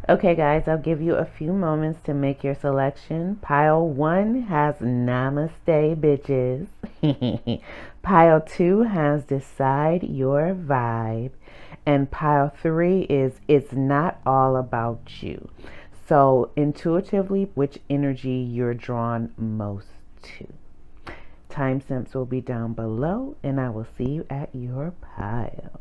Okay, guys, I'll give you a few moments to make your selection. Pile 1 has Namaste, bitches. Pile 2 has Decide Your Vibe. And pile 3 is It's Not All About You. So, intuitively, which energy you're drawn most to. Timestamps will be down below, and I will see you at your pile.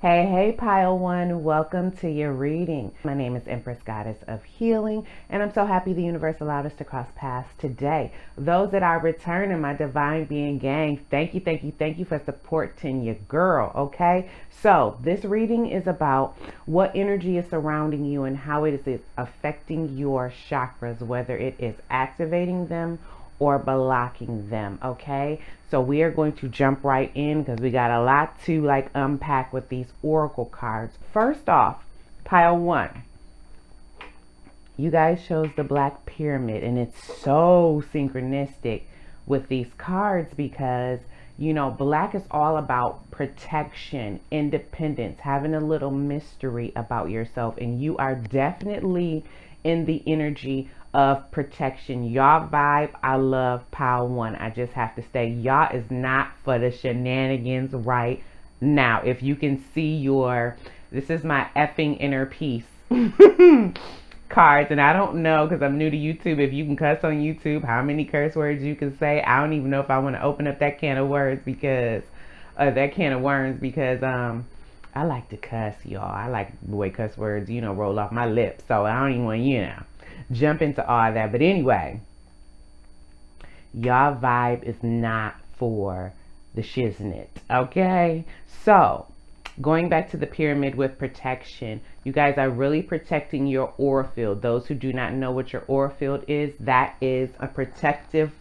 Hey, Pile One, welcome to your reading. My name is Empress Goddess of Healing, and I'm so happy the universe allowed us to cross paths today. Those that are returning, my divine being gang, thank you for supporting your girl, okay? So, this reading is about what energy is surrounding you and how it is affecting your chakras, whether it is activating them or blocking them. Okay, so we are going to jump right in because we got a lot to unpack with these oracle cards. First off, pile 1, you guys chose the black pyramid, and it's so synchronistic with these cards because black is all about protection, independence, having a little mystery about yourself, and you are definitely in the energy of protection. Y'all vibe, I love pile 1. I just have to say, y'all is not for the shenanigans right now. If you can see this is my effing inner peace cards, and I don't know because I'm new to YouTube if you can cuss on YouTube, how many curse words you can say. I don't even know if I want to open up that can of words because that can of worms because I like to cuss, y'all. I like the way cuss words roll off my lips, so I don't even want jump into all that. But anyway, y'all vibe is not for the shiznit, okay? So going back to the pyramid with protection, you guys are really protecting your aura field. Those who do not know what your aura field is, that is a protective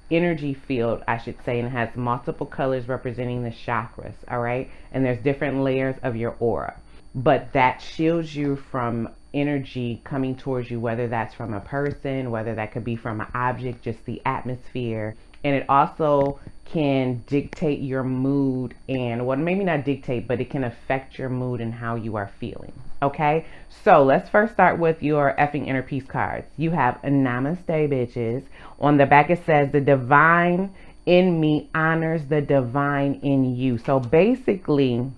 energy field, I should say, and it has multiple colors representing the chakras, all right? And there's different layers of your aura, but that shields you from energy coming towards you, whether that's from a person, whether that could be from an object, just the atmosphere. And it also can dictate your mood, and well, maybe not dictate, but it can affect your mood and how you are feeling. Okay, so let's first start with your effing inner peace cards. You have Namaste, bitches. On the back it says, the divine in me honors the divine in you. So basically,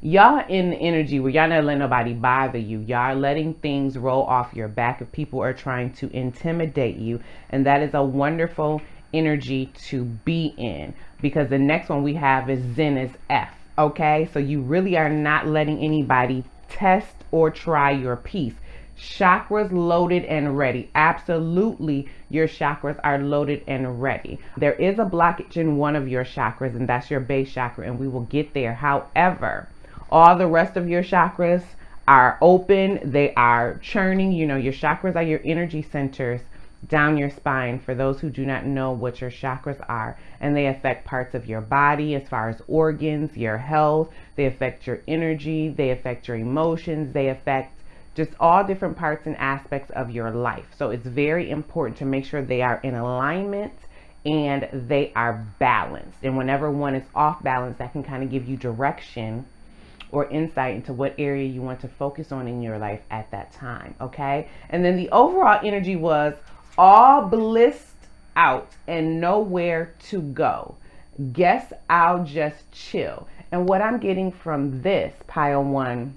y'all in the energy where y'all not letting nobody bother you. Y'all are letting things roll off your back if people are trying to intimidate you. And that is a wonderful energy to be in, because the next one we have is Zen is F. Okay, so you really are not letting anybody test or try your peace. Chakras loaded and ready. Absolutely, your chakras are loaded and ready. There is a blockage in one of your chakras, and that's your base chakra, and we will get there. However, all the rest of your chakras are open. They are churning. Your chakras are your energy centers down your spine, for those who do not know what your chakras are, and they affect parts of your body as far as organs, your health. They affect your energy, they affect your emotions, they affect just all different parts and aspects of your life. So it's very important to make sure they are in alignment and they are balanced. And whenever one is off balance, that can kind of give you direction or insight into what area you want to focus on in your life at that time. Okay, and then the overall energy was all blissed out and nowhere to go. Guess I'll just chill. And what I'm getting from this pile 1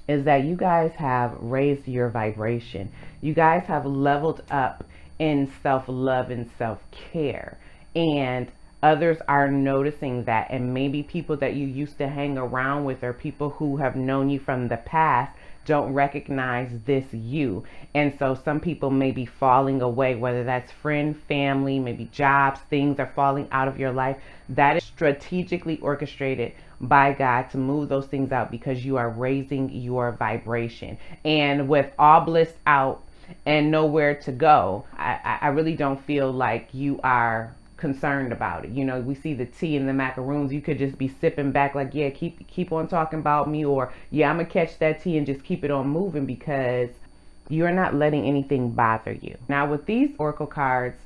is that you guys have raised your vibration. You guys have leveled up in self-love and self-care. And others are noticing that, and maybe people that you used to hang around with or people who have known you from the past don't recognize this you. And so some people may be falling away, whether that's friend, family, maybe jobs, things are falling out of your life. That is strategically orchestrated by God to move those things out because you are raising your vibration. And with all blissed out and nowhere to go, I really don't feel like you are concerned about it. We see the tea and the macaroons. You could just be sipping back like, yeah, keep on talking about me, or yeah, I'm gonna catch that tea and just keep it on moving, because you're not letting anything bother you. Now with these oracle cards,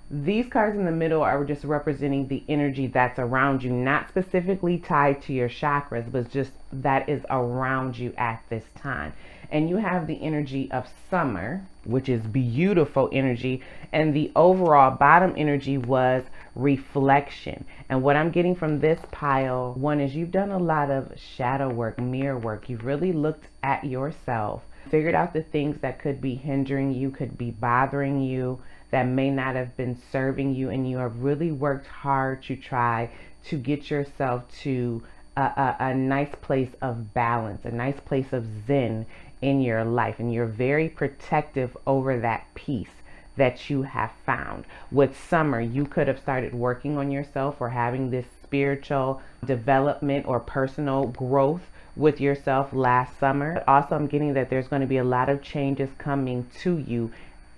These cards in the middle are just representing the energy that's around you, not specifically tied to your chakras, but just that is around you at this time. And you have the energy of summer, which is beautiful energy. And the overall bottom energy was reflection. And what I'm getting from this pile, one is you've done a lot of shadow work, mirror work. You've really looked at yourself, figured out the things that could be hindering you, could be bothering you, that may not have been serving you, and you have really worked hard to try to get yourself to a nice place of balance, a nice place of zen in your life, and you're very protective over that peace that you have found. With summer, you could have started working on yourself or having this spiritual development or personal growth with yourself last summer. But also, I'm getting that there's going to be a lot of changes coming to you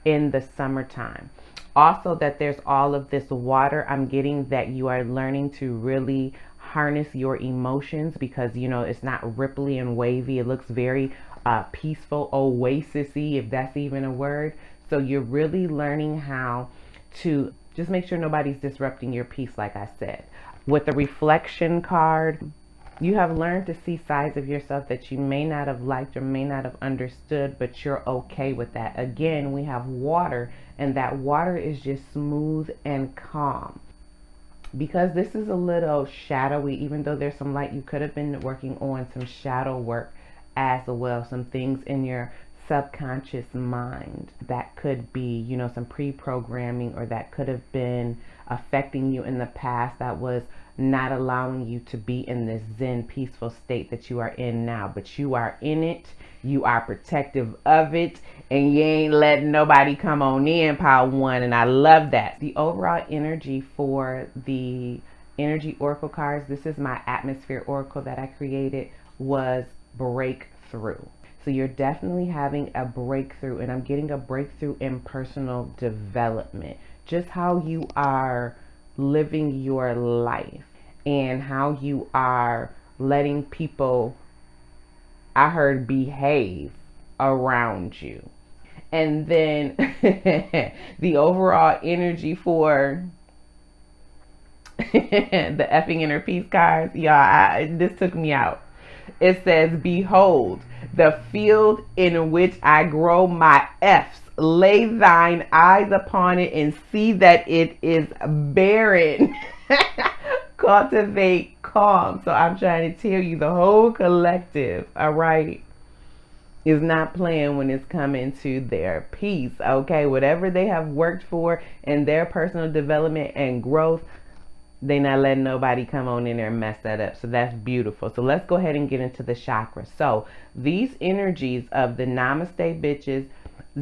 in the summertime. Also, that there's all of this water. I'm getting that you are learning to really harness your emotions, because it's not ripply and wavy. It looks very peaceful, oasis-y, if that's even a word. So you're really learning how to just make sure nobody's disrupting your peace, like I said. With the reflection card, you have learned to see sides of yourself that you may not have liked or may not have understood, but you're okay with that. Again, we have water, and that water is just smooth and calm. Because this is a little shadowy, even though there's some light, you could have been working on some shadow work as well, some things in your subconscious mind that could be, some pre-programming, or that could have been affecting you in the past, that was not allowing you to be in this zen, peaceful state that you are in now. But you are in it, you are protective of it, and you ain't letting nobody come on in, pile one. And I love that. The overall energy for the energy oracle cards, this is my atmosphere oracle that I created, was breakthrough. So you're definitely having a breakthrough, and I'm getting a breakthrough in personal development. Just how you are living your life and how you are letting people, I heard, behave around you. And then the overall energy for the effing inner peace cards, y'all, this took me out. It says, behold, the field in which I grow my F's. Lay thine eyes upon it and see that it is barren. Cultivate calm. So I'm trying to tell you, the whole collective, all right, is not playing when it's coming to their peace, okay? Whatever they have worked for in their personal development and growth, they not letting nobody come on in there and mess that up. So that's beautiful. So let's go ahead and get into the chakras. So these energies of the Namaste Bitches,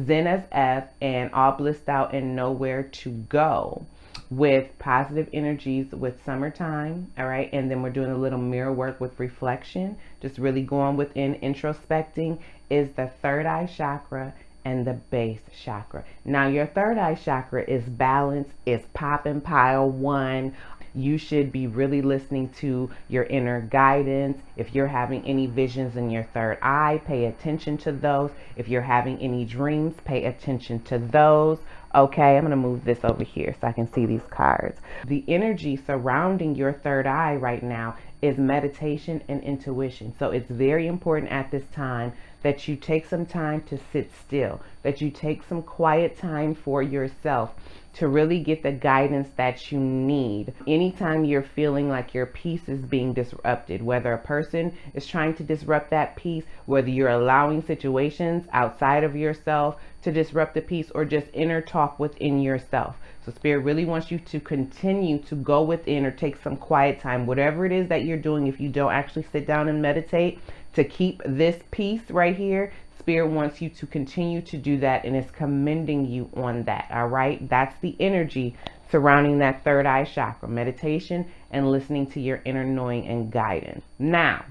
Zen as F, and All Blissed Out and Nowhere to Go, with positive energies with summertime, all right? And then we're doing a little mirror work with reflection, just really going within, introspecting, is the third eye chakra and the base chakra. Now your third eye chakra is balance, is popping, pile one. You should be really listening to your inner guidance. If you're having any visions in your third eye, pay attention to those. If you're having any dreams, pay attention to those. Okay, I'm going to move this over here so I can see these cards. The energy surrounding your third eye right now is meditation and intuition. So it's very important at this time that you take some time to sit still, that you take some quiet time for yourself to really get the guidance that you need. Anytime you're feeling like your peace is being disrupted, whether a person is trying to disrupt that peace, whether you're allowing situations outside of yourself to disrupt the peace, or just inner talk within yourself. So Spirit really wants you to continue to go within or take some quiet time, whatever it is that you're doing. If you don't actually sit down and meditate to keep this peace right here, Spirit wants you to continue to do that, and is commending you on that. All right, that's the energy surrounding that third eye chakra, meditation and listening to your inner knowing and guidance. Now,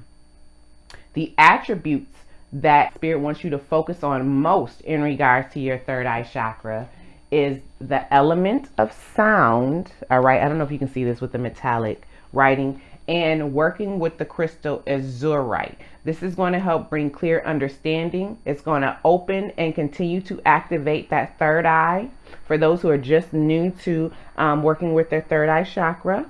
the attributes that Spirit wants you to focus on most in regards to your third eye chakra is the element of sound. All right, I don't know if you can see this with the metallic writing, and working with the crystal azurite. This is going to help bring clear understanding. It's going to open and continue to activate that third eye for those who are just new to working with their third eye chakra.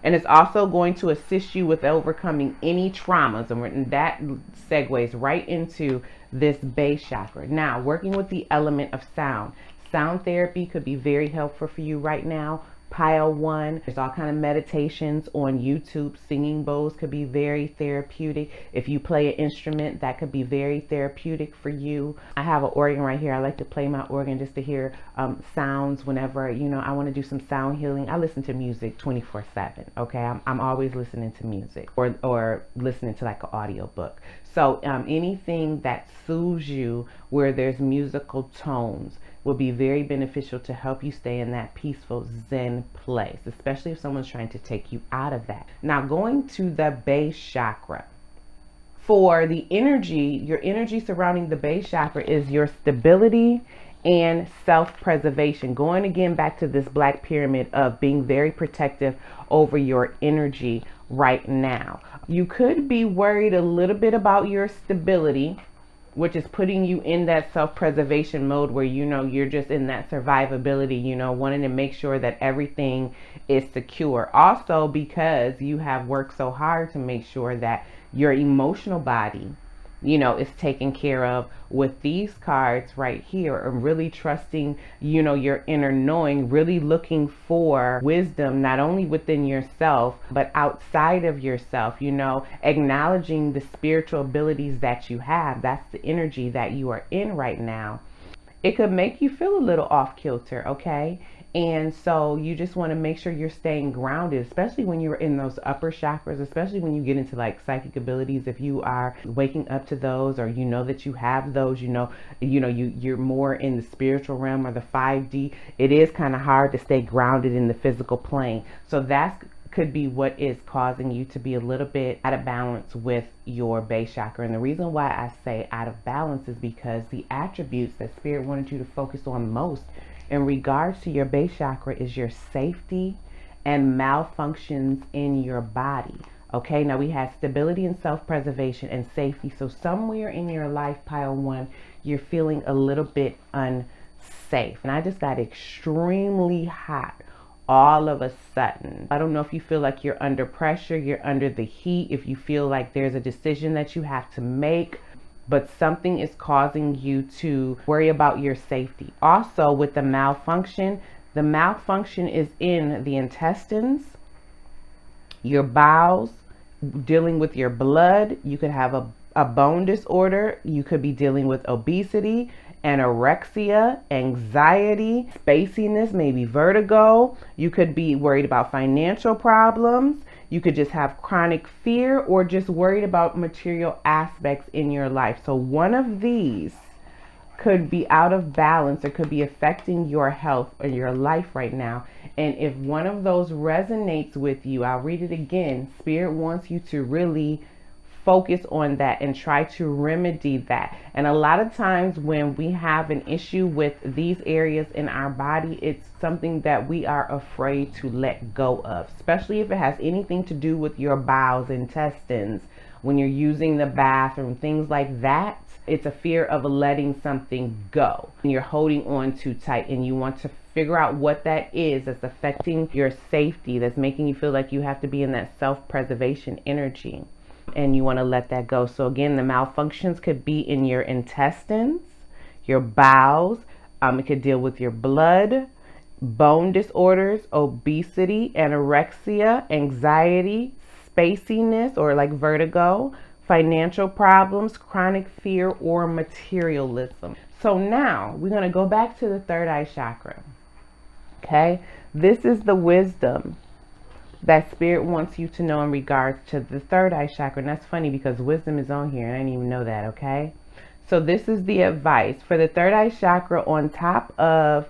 And it's also going to assist you with overcoming any traumas. And that segues right into this base chakra. Now, working with the element of sound. Sound therapy could be very helpful for you right now. Pile 1, there's all kind of meditations on YouTube. Singing bowls could be very therapeutic. If you play an instrument, that could be very therapeutic for you. I have an organ right here. I like to play my organ just to hear sounds whenever, I want to do some sound healing. I listen to music 24/7. Okay, I'm always listening to music or listening to like an audio book. So anything that soothes you where there's musical tones will be very beneficial to help you stay in that peaceful Zen place, especially if someone's trying to take you out of that. Now, going to the base chakra. For the energy, your energy surrounding the base chakra is your stability and self-preservation. Going again back to this black pyramid of being very protective over your energy right now. You could be worried a little bit about your stability, which is putting you in that self-preservation mode where you're just in that survivability, wanting to make sure that everything is secure. Also, because you have worked so hard to make sure that your emotional body is taken care of with these cards right here, and really trusting, your inner knowing, really looking for wisdom, not only within yourself, but outside of yourself, acknowledging the spiritual abilities that you have. That's the energy that you are in right now. It could make you feel a little off kilter, okay? And so you just want to make sure you're staying grounded, especially when you're in those upper chakras, especially when you get into like psychic abilities. If you are waking up to those, or that you have those, you're more in the spiritual realm or the 5D, it is kind of hard to stay grounded in the physical plane. So that could be what is causing you to be a little bit out of balance with your base chakra. And the reason why I say out of balance is because the attributes that Spirit wanted you to focus on most in regards to your base chakra is your safety and malfunctions in your body. Okay, now we have stability and self-preservation and safety. So somewhere in your life, pile 1, you're feeling a little bit unsafe. And I just got extremely hot all of a sudden. I don't know if you feel like you're under pressure, you're under the heat, if you feel like there's a decision that you have to make, but something is causing you to worry about your safety. Also, with the malfunction is in the intestines, your bowels, dealing with your blood. You could have a bone disorder. You could be dealing with obesity, anorexia, anxiety, spaciness, maybe vertigo. You could be worried about financial problems. You could just have chronic fear, or just worried about material aspects in your life. So one of these could be out of balance or could be affecting your health or your life right now. And if one of those resonates with you, I'll read it again. Spirit wants you to really focus on that and try to remedy that. And a lot of times when we have an issue with these areas in our body, it's something that we are afraid to let go of, especially if it has anything to do with your bowels, intestines, when you're using the bathroom, things like that. It's a fear of letting something go, and you're holding on too tight, and you want to figure out what that is that's affecting your safety, that's making you feel like you have to be in that self-preservation energy, and you want to let that go. So again, the malfunctions could be in your intestines, your bowels. It could deal with your blood, bone disorders, obesity, anorexia, anxiety, spaciness or like vertigo, financial problems, chronic fear, or materialism. So now we're going to go back to the third eye chakra. Okay, this is the wisdom that Spirit wants you to know in regards to the third eye chakra. And that's funny because wisdom is on here and I didn't even know that. Okay, so this is the advice for the third eye chakra. On top of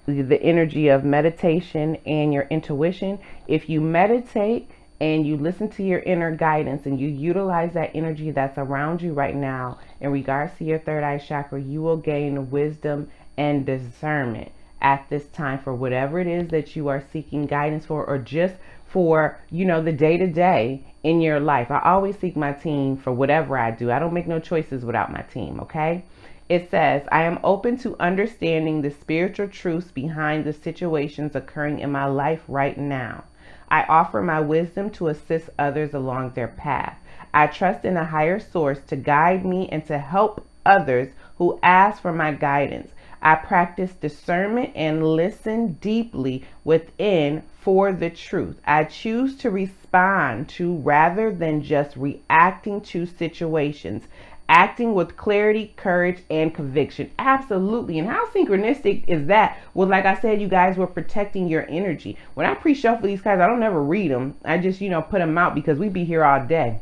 the energy of meditation and your intuition, if you meditate and you listen to your inner guidance and you utilize that energy that's around you right now in regards to your third eye chakra, you will gain wisdom and discernment at this time for whatever it is that you are seeking guidance for, or just for, the day to day in your life. I always seek my team for whatever I do. I don't make no choices without my team, okay? It says, I am open to understanding the spiritual truths behind the situations occurring in my life right now. I offer my wisdom to assist others along their path. I trust in a higher source to guide me and to help others who ask for my guidance. I practice discernment and listen deeply within for the truth. I choose to respond to rather than just reacting to situations, acting with clarity, courage, and conviction. Absolutely. And how synchronistic is that? Well, like I said, you guys were protecting your energy. When I pre-shuffle these cards, I don't ever read them. I just, put them out because we be here all day.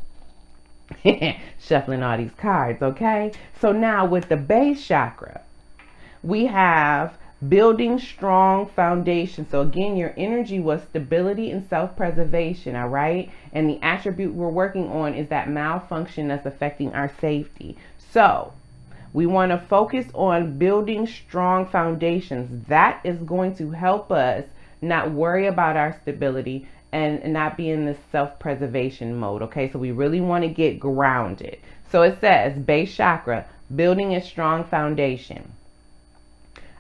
Shuffling all these cards, okay? So now with the base chakra, we have building strong foundation. So again, your energy was stability and self-preservation, all right? And the attribute we're working on is that malfunction that's affecting our safety. So we want to focus on building strong foundations. That is going to help us not worry about our stability and not be in this self-preservation mode, okay? So we really want to get grounded. So it says, base chakra, building a strong foundation.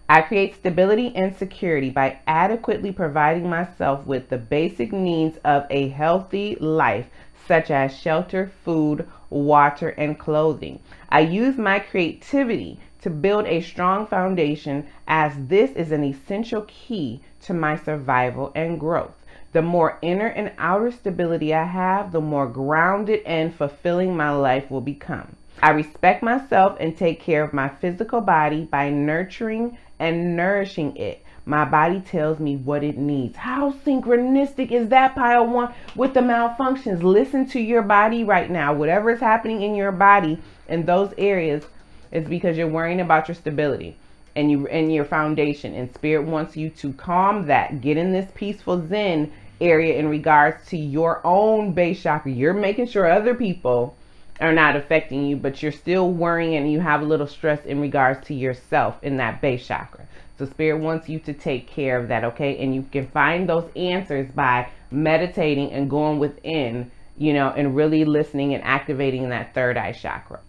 I create stability and security by adequately providing myself with the basic needs of a healthy life, such as shelter, food, water, and clothing. I use my creativity to build a strong foundation, as this is an essential key to my survival and growth. The more inner and outer stability I have, the more grounded and fulfilling my life will become. I respect myself and take care of my physical body by nurturing and nourishing it. My body tells me what it needs. How synchronistic is that, pile one, with the malfunctions? Listen to your body right now. Whatever is happening in your body in those areas is because you're worrying about your stability and your foundation. And Spirit wants you to calm that. Get in this peaceful Zen area in regards to your own base chakra. You're making sure other people are not affecting you, but you're still worrying and you have a little stress in regards to yourself in that base chakra. So Spirit wants you to take care of that, okay? And you can find those answers by meditating and going within, and really listening and activating that third eye chakra.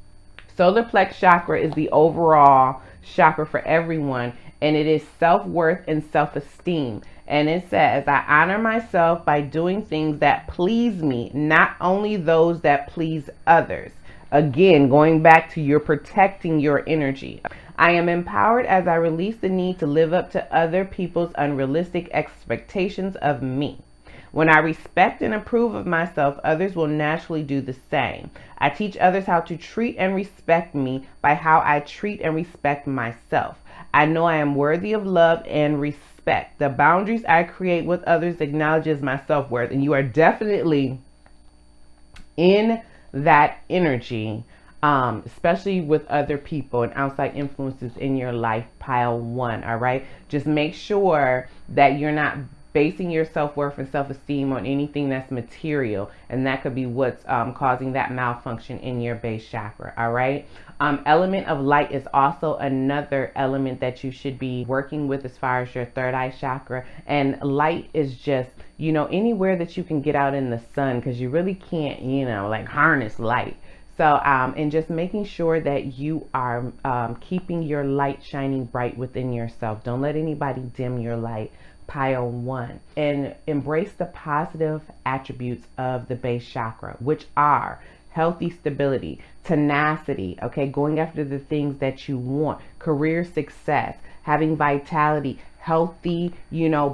Solar plex chakra is the overall chakra for everyone, and it is self-worth and self-esteem. And it says, I honor myself by doing things that please me, not only those that please others. Again, going back to you're protecting your energy. I am empowered as I release the need to live up to other people's unrealistic expectations of me. When I respect and approve of myself, others will naturally do the same. I teach others how to treat and respect me by how I treat and respect myself. I know I am worthy of love and respect. The boundaries I create with others acknowledges my self-worth. And you are definitely in that energy, especially with other people and outside influences in your life, pile one, all right? Just make sure that you're not basing your self-worth and self-esteem on anything that's material, and that could be what's causing that malfunction in your base chakra, all right? Element of light is also another element that you should be working with as far as your third eye chakra. And light is just, anywhere that you can get out in the sun, because you really can't, harness light. So, and just making sure that you are keeping your light shining bright within yourself. Don't let anybody dim your light. Pile one. And embrace the positive attributes of the base chakra, which are healthy stability, tenacity, okay, going after the things that you want, career success, having vitality, healthy,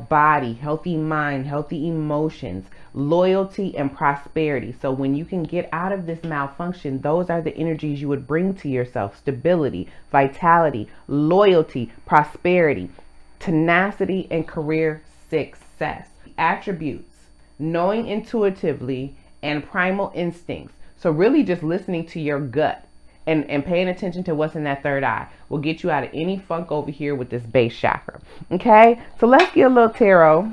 body, healthy mind, healthy emotions, loyalty, and prosperity. So when you can get out of this malfunction, those are the energies you would bring to yourself: stability, vitality, loyalty, prosperity, tenacity, and career success. Attributes: knowing intuitively and primal instincts. So really just listening to your gut and paying attention to what's in that third eye will get you out of any funk over here with this base chakra. Okay, so let's get a little tarot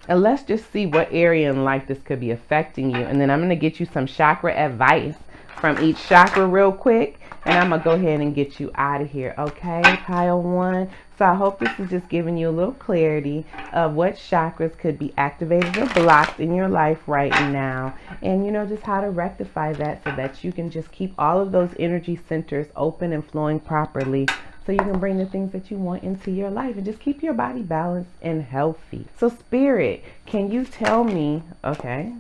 and let's just see what area in life this could be affecting you. And then I'm going to get you some chakra advice from each chakra real quick, and I'm going to go ahead and get you out of here, okay, pile one. So I hope this is just giving you a little clarity of what chakras could be activated or blocked in your life right now, and just how to rectify that so that you can just keep all of those energy centers open and flowing properly, so you can bring the things that you want into your life and just keep your body balanced and healthy. So Spirit, can you tell me, okay,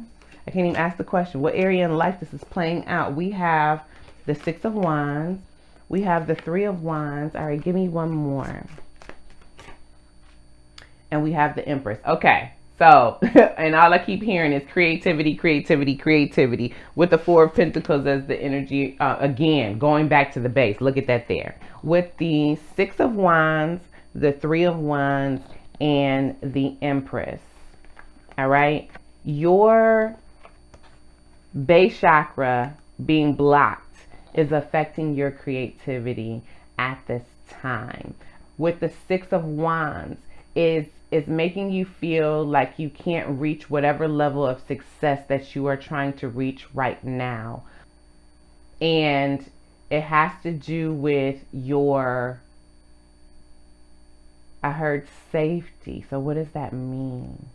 I can't even ask the question, what area in life this is playing out? We have the Six of Wands. We have the Three of Wands. All right, give me one more. And we have the Empress. Okay, so, and all I keep hearing is creativity, creativity, creativity, with the Four of Pentacles as the energy. Again, going back to the base. Look at that there. With the Six of Wands, the Three of Wands, and the Empress. All right, your base chakra being blocked is affecting your creativity at this time. With the Six of Wands, is making you feel like you can't reach whatever level of success that you are trying to reach right now. And it has to do with your, I heard safety. So what does that mean?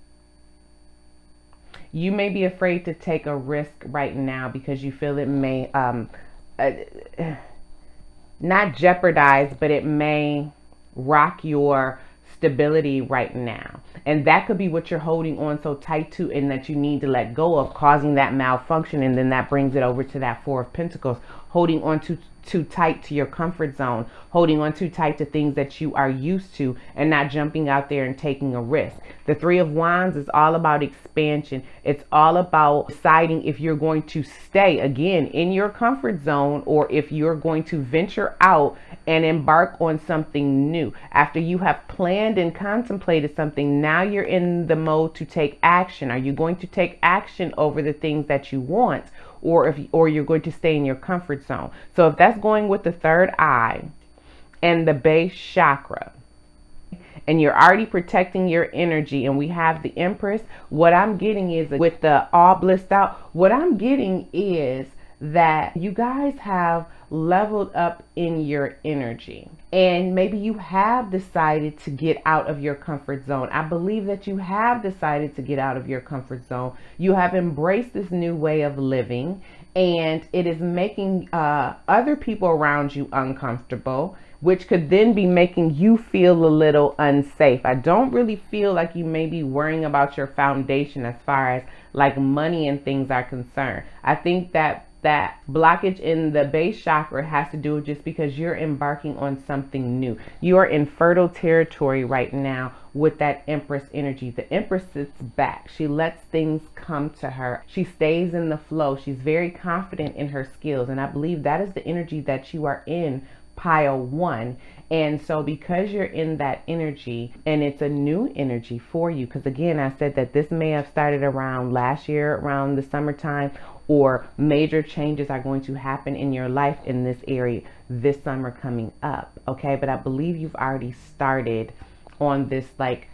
You may be afraid to take a risk right now because you feel it may not jeopardize, but it may rock your stability right now. And that could be what you're holding on so tight to and that you need to let go of, causing that malfunction. And then that brings it over to that Four of Pentacles, holding on too tight to your comfort zone, holding on too tight to things that you are used to, and not jumping out there and taking a risk. The Three of Wands is all about expansion. It's all about deciding if you're going to stay again in your comfort zone or if you're going to venture out and embark on something new. After you have planned and contemplated something, now you're in the mode to take action. Are you going to take action over the things that you want, or you're going to stay in your comfort zone? So if that's going with the third eye and the base chakra, and you're already protecting your energy, and we have the Empress, what I'm getting is, with the all blissed out, what I'm getting is that you guys have leveled up in your energy, and maybe you have decided to get out of your comfort zone. I believe that you have decided to get out of your comfort zone. You have embraced this new way of living, and it is making other people around you uncomfortable, which could then be making you feel a little unsafe. I don't really feel like you may be worrying about your foundation as far as like money and things are concerned. I think that blockage in the base chakra has to do with just because you're embarking on something new. You are in fertile territory right now with that Empress energy. The Empress sits back. She lets things come to her. She stays in the flow. She's very confident in her skills. And I believe that is the energy that you are in, pile one. And so because you're in that energy, and it's a new energy for you, because again, I said that this may have started around last year, around the summertime, or major changes are going to happen in your life in this area this summer coming up. Okay, but I believe you've already started on this like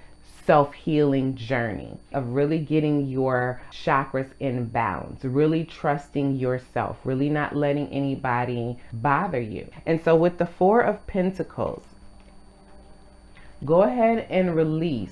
self-healing journey of really getting your chakras in balance, really trusting yourself, really not letting anybody bother you. And so with the Four of Pentacles, go ahead and release.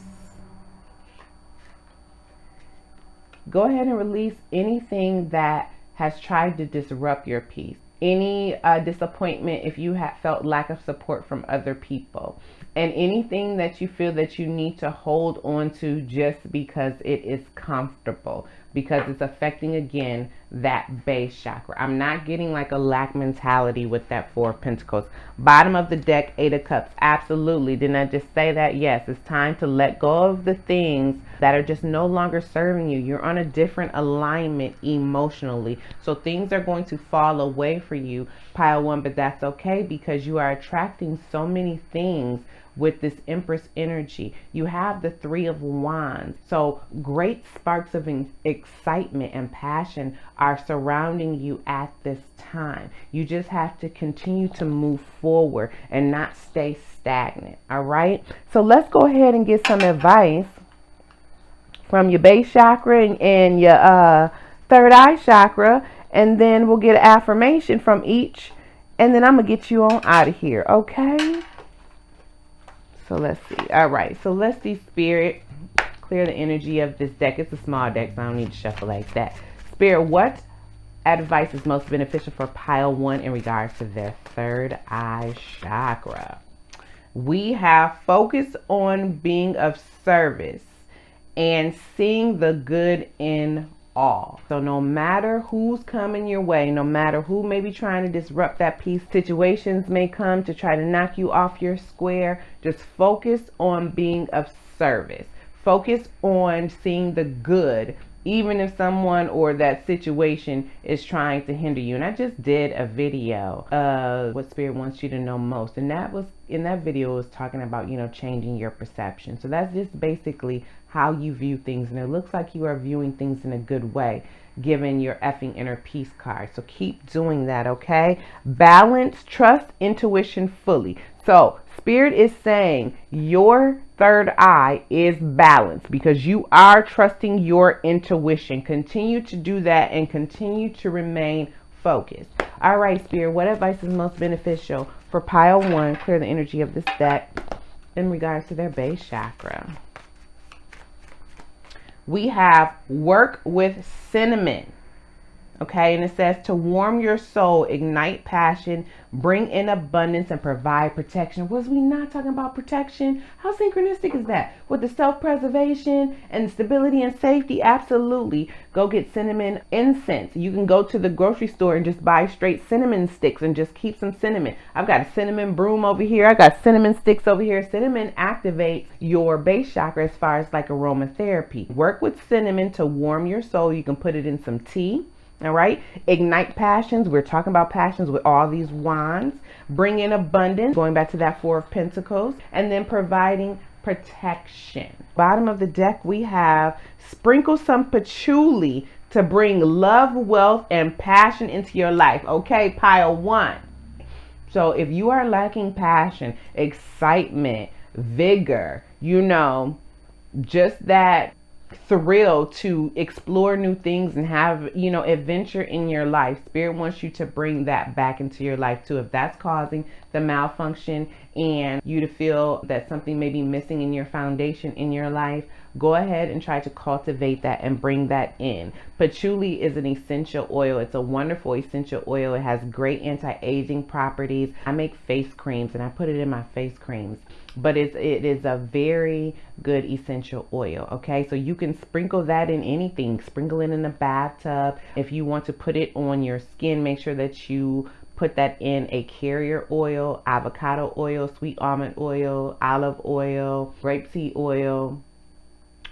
Go ahead and release anything that has tried to disrupt your peace. Any disappointment if you have felt lack of support from other people, and anything that you feel that you need to hold on to just because it is comfortable, because it's affecting again that base chakra. I'm not getting like a lack mentality with that Four of Pentacles. Bottom of the deck, Eight of Cups. Absolutely. Didn't I just say that? Yes, it's time to let go of the things that are just no longer serving you. You're on a different alignment emotionally. So things are going to fall away for you, pile one, but that's okay because you are attracting so many things with this Empress energy. You have the Three of Wands. So great sparks of excitement and passion are surrounding you at this time. You just have to continue to move forward and not stay stagnant. All right. So let's go ahead and get some advice from your base chakra and your third eye chakra. and then we'll get an affirmation from each, and then I'm going to get you on out of here, okay? So let's see. All right, so let's see, Spirit. Clear the energy of this deck. It's a small deck, so I don't need to shuffle like that. Spirit, what advice is most beneficial for pile 1 in regards to their third eye chakra? We have focus on being of service and seeing the good in all. So no matter who's coming your way, no matter who may be trying to disrupt that peace, situations may come to try to knock you off your square. Just focus on being of service. Focus on seeing the good, even if someone or that situation is trying to hinder you. And I just did a video of what Spirit wants you to know most. And that was, in that video, was talking about, you know, changing your perception. So that's just basically how you view things. And it looks like you are viewing things in a good way, given your effing inner peace card. So keep doing that, okay? Balance, trust, intuition fully. So Spirit is saying your third eye is balanced because you are trusting your intuition. Continue to do that and continue to remain focused. All right, Spirit, what advice is most beneficial for pile 1? Clear the energy of this deck in regards to their base chakra. We have work with cinnamon. Okay, and it says to warm your soul, ignite passion, bring in abundance, and provide protection. Was we not talking about protection? How synchronistic is that? With the self-preservation and stability and safety, absolutely. Go get cinnamon incense. You can go to the grocery store and just buy straight cinnamon sticks and just keep some cinnamon. I've got a cinnamon broom over here. I got cinnamon sticks over here. Cinnamon activates your base chakra as far as like aromatherapy. Work with cinnamon to warm your soul. You can put it in some tea. All right. Ignite passions. We're talking about passions with all these wands. Bring in abundance. Going back to that 4 of Pentacles. And then providing protection. Bottom of the deck, we have sprinkle some patchouli to bring love, wealth, and passion into your life. Okay, pile 1. So if you are lacking passion, excitement, vigor, you know, just that thrill to explore new things and have, you know, adventure in your life, Spirit wants you to bring that back into your life too. If that's causing the malfunction and you to feel that something may be missing in your foundation in your life, go ahead and try to cultivate that and bring that in. Patchouli is an essential oil. It's a wonderful essential oil. It has great anti-aging properties. I make face creams and I put it in my face creams. But it is a very good essential oil, okay? So you can sprinkle that in anything. Sprinkle it in the bathtub. If you want to put it on your skin, make sure that you put that in a carrier oil, avocado oil, sweet almond oil, olive oil, grapeseed oil,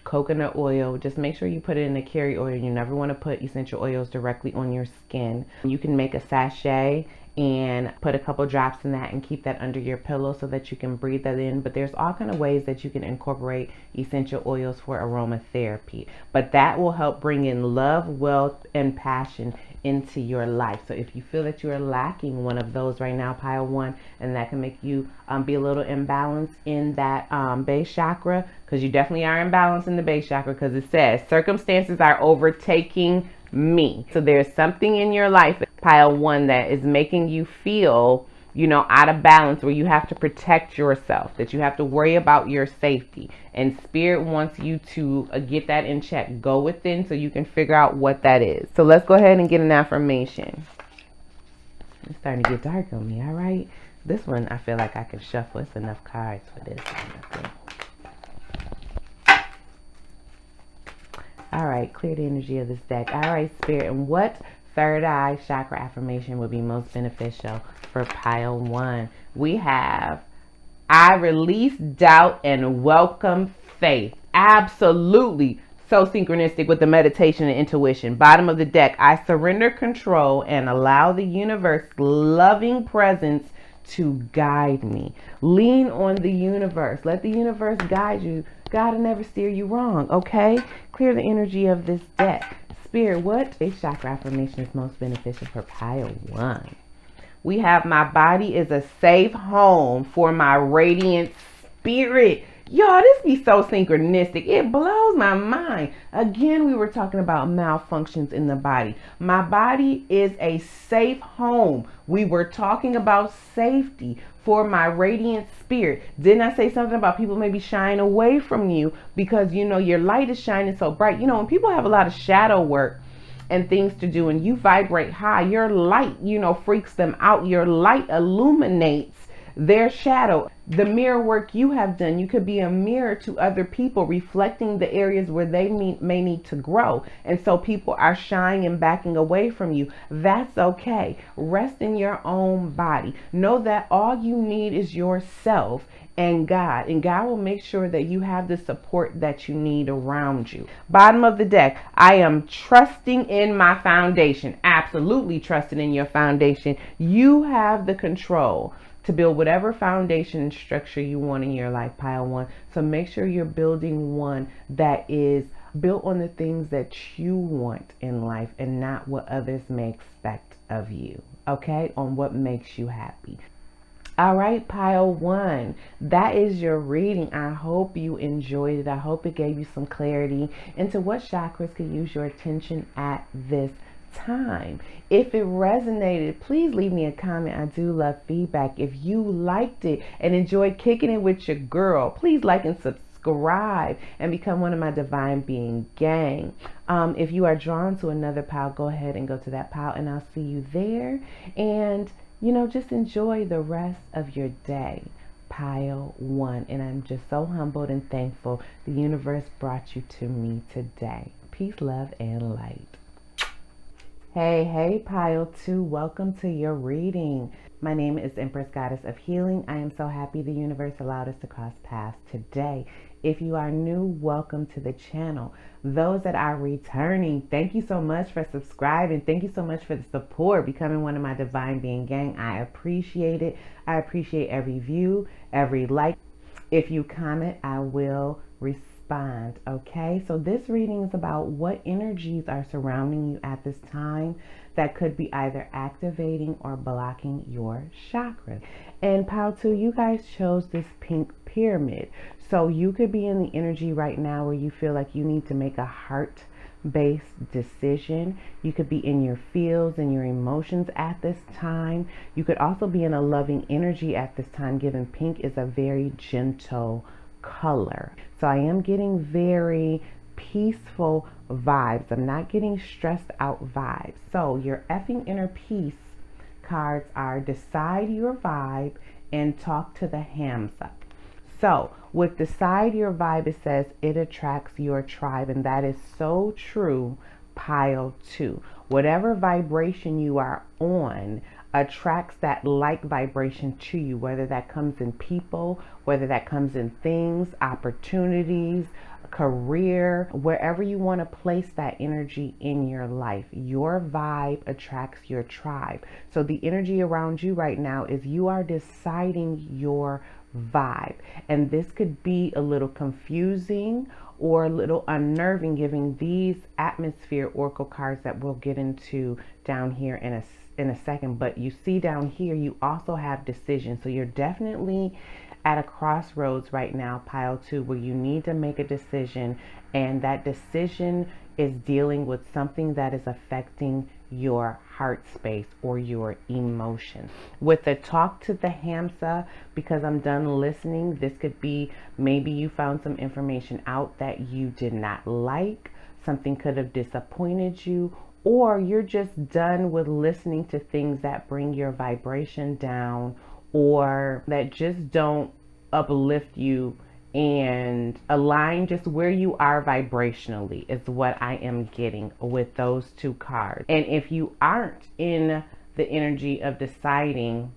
coconut oil. Just make sure you put it in a carrier oil. You never want to put essential oils directly on your skin. You can make a sachet and put a couple drops in that and keep that under your pillow so that you can breathe that in. But there's all kind of ways that you can incorporate essential oils for aromatherapy. But that will help bring in love, wealth, and passion into your life. So if you feel that you are lacking one of those right now, pile 1, and that can make you be a little imbalanced in that base chakra, because you definitely are imbalanced in the base chakra, because it says circumstances are overtaking me. So there's something in your life, pile 1, that is making you feel, you know, out of balance, where you have to protect yourself, that you have to worry about your safety. And Spirit wants you to get that in check. Go within so you can figure out what that is. So let's go ahead and get an affirmation. It's starting to get dark on me, all right? This one, I feel like I can shuffle. It's enough cards for this one, I think. All right, clear the energy of this deck. All right, Spirit, and what third eye chakra affirmation would be most beneficial for pile 1? We have, I release doubt and welcome faith. Absolutely. So synchronistic with the meditation and intuition. Bottom of the deck, I surrender control and allow the universe loving presence to guide me. Lean on the universe. Let the universe guide you. God will never steer you wrong, okay? Clear the energy of this deck. Spirit, what base chakra affirmation is most beneficial for pile 1? We have, my body is a safe home for my radiant spirit. Y'all, this be so synchronistic. It blows my mind. Again, we were talking about malfunctions in the body. My body is a safe home. We were talking about safety for my radiant spirit. Didn't I say something about people maybe shying away from you because your light is shining so bright? When people have a lot of shadow work and things to do and you vibrate high, your light, freaks them out. Your light illuminates their shadow. The mirror work you have done, you could be a mirror to other people, reflecting the areas where they may need to grow. And so people are shying and backing away from you. That's okay. Rest in your own body. Know that all you need is yourself and God. And God will make sure that you have the support that you need around you. Bottom of the deck, I am trusting in my foundation. Absolutely trusting in your foundation. You have the control to build whatever foundation and structure you want in your life, pile one. So make sure you're building one that is built on the things that you want in life and not what others may expect of you. Okay? On what makes you happy. All right, pile one, that is your reading. I hope you enjoyed it. I hope it gave you some clarity into what chakras could use your attention at this time. If it resonated, please leave me a comment. I do love feedback. If you liked it and enjoyed kicking it with your girl, please like and subscribe and become one of my Divine Being gang. If you are drawn to another pile, go ahead and go to that pile and I'll see you there. And just enjoy the rest of your day, pile one. And I'm just so humbled and thankful the universe brought you to me today. Peace, love, and light. Hey, pile two, welcome to your reading. My name is Empress, Goddess of Healing. I am so happy the universe allowed us to cross paths today. If you are new, welcome to the channel. Those that are returning, thank you so much for subscribing. Thank you so much for the support, becoming one of my Divine Being gang. I appreciate it. I appreciate every view, every like. If you comment, I will respond. Okay, so this reading is about what energies are surrounding you at this time that could be either activating or blocking your chakras. And pile two, you guys chose this pink pyramid. So you could be in the energy right now where you feel like you need to make a heart-based decision. You could be in your feels and your emotions at this time. You could also be in a loving energy at this time, given pink is a very gentle color. So I am getting very peaceful vibes. I'm not getting stressed out vibes. So your effing inner peace cards are decide your vibe and talk to the Hamsa. So with decide your vibe, it says it attracts your tribe. And that is so true, pile two. Whatever vibration you are on attracts that like vibration to you, whether that comes in people, whether that comes in things, opportunities, career, wherever you want to place that energy in your life. Your vibe attracts your tribe. So the energy around you right now is you are deciding your vibe. And this could be a little confusing or a little unnerving, giving these atmosphere oracle cards that we'll get into down here in a second. But you see down here, you also have decisions. So you're definitely at a crossroads right now, pile two, where you need to make a decision, and that decision is dealing with something that is affecting your heart space or your emotions. With the talk to the Hamsa, because I'm done listening, this could be maybe you found some information out that you did not like, something could have disappointed you, or you're just done with listening to things that bring your vibration down or that just don't uplift you and align just where you are vibrationally is what I am getting with those two cards. And if you aren't in the energy of deciding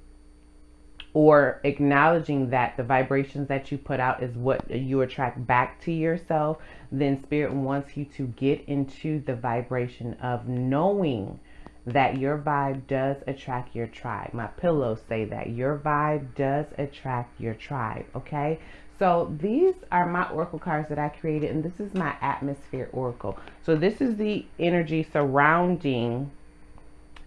or acknowledging that the vibrations that you put out is what you attract back to yourself, then Spirit wants you to get into the vibration of knowing that your vibe does attract your tribe. My pillows say that your vibe does attract your tribe. Okay, so these are my oracle cards that I created, and this is my atmosphere oracle. So this is the energy surrounding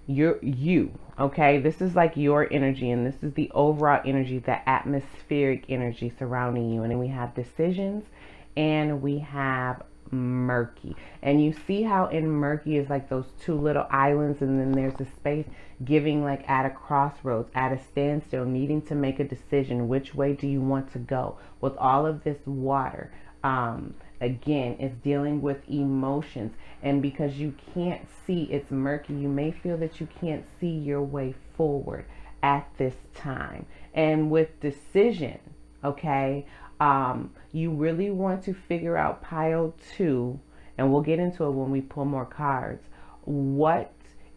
you. Okay, this is like your energy, and this is the overall energy, the atmospheric energy surrounding you. And then we have decisions, and we have murky. And you see how in murky is like those two little islands, and then there's a space giving like at a crossroads, at a standstill, needing to make a decision. Which way do you want to go with all of this water? Again, it's dealing with emotions, and because you can't see, it's murky, you may feel that you can't see your way forward at this time. And with decision, okay, you really want to figure out pile two, and we'll get into it when we pull more cards, what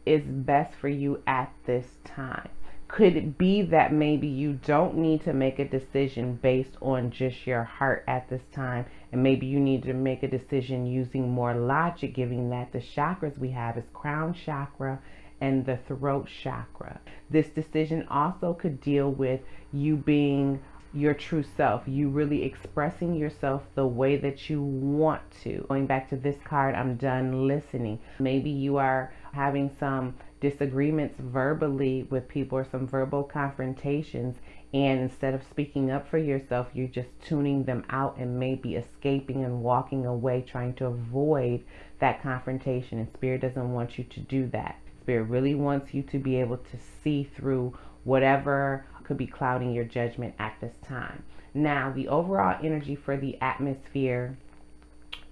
is best for you at this time. Could it be that maybe you don't need to make a decision based on just your heart at this time, and maybe you need to make a decision using more logic, given that the chakras we have is crown chakra and the throat chakra. This decision also could deal with you being your true self, you really expressing yourself the way that you want to. Going back to this card, I'm done listening. Maybe you are having some disagreements verbally with people, or some verbal confrontations, and instead of speaking up for yourself, you're just tuning them out and maybe escaping and walking away, trying to avoid that confrontation. And Spirit doesn't want you to do that. Spirit really wants you to be able to see through whatever could be clouding your judgment at this time. Now, the overall energy for the atmosphere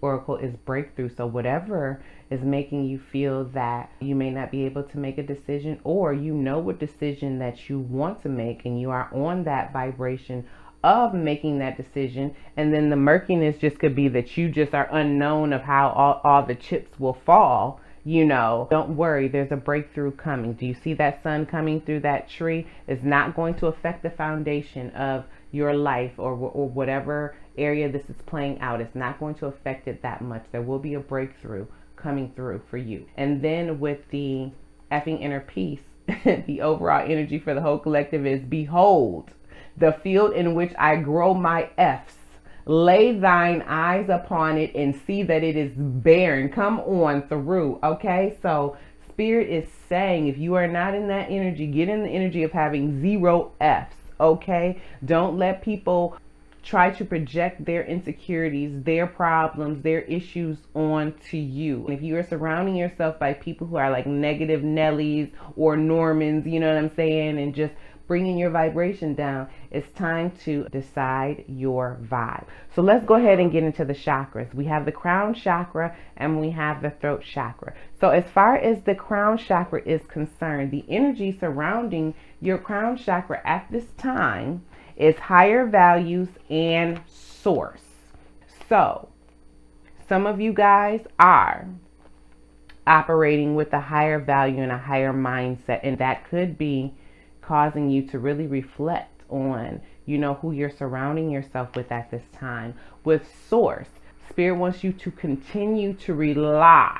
oracle is breakthrough. So whatever is making you feel that you may not be able to make a decision, or you know what decision that you want to make and you are on that vibration of making that decision, and then the murkiness just could be that you just are unknown of how all the chips will fall. Don't worry, there's a breakthrough coming. Do you see that sun coming through that tree? It's not going to affect the foundation of your life, or whatever area this is playing out. It's not going to affect it that much. There will be a breakthrough coming through for you. And then with the effing inner peace, the overall energy for the whole collective is, behold, the field in which I grow my F's. Lay thine eyes upon it and see that it is barren. Come on through. Okay, so Spirit is saying, if you are not in that energy, get in the energy of having 0 F's. Okay, don't let people try to project their insecurities, their problems, their issues onto you. And if you are surrounding yourself by people who are like negative Nellies or Normans, you know what I'm saying, and just bringing your vibration down, it's time to decide your vibe. So let's go ahead and get into the chakras. We have the crown chakra and we have the throat chakra. So as far as the crown chakra is concerned, the energy surrounding your crown chakra at this time is higher values and source. So some of you guys are operating with a higher value and a higher mindset, and that could be causing you to really reflect on, who you're surrounding yourself with at this time. With source, Spirit wants you to continue to rely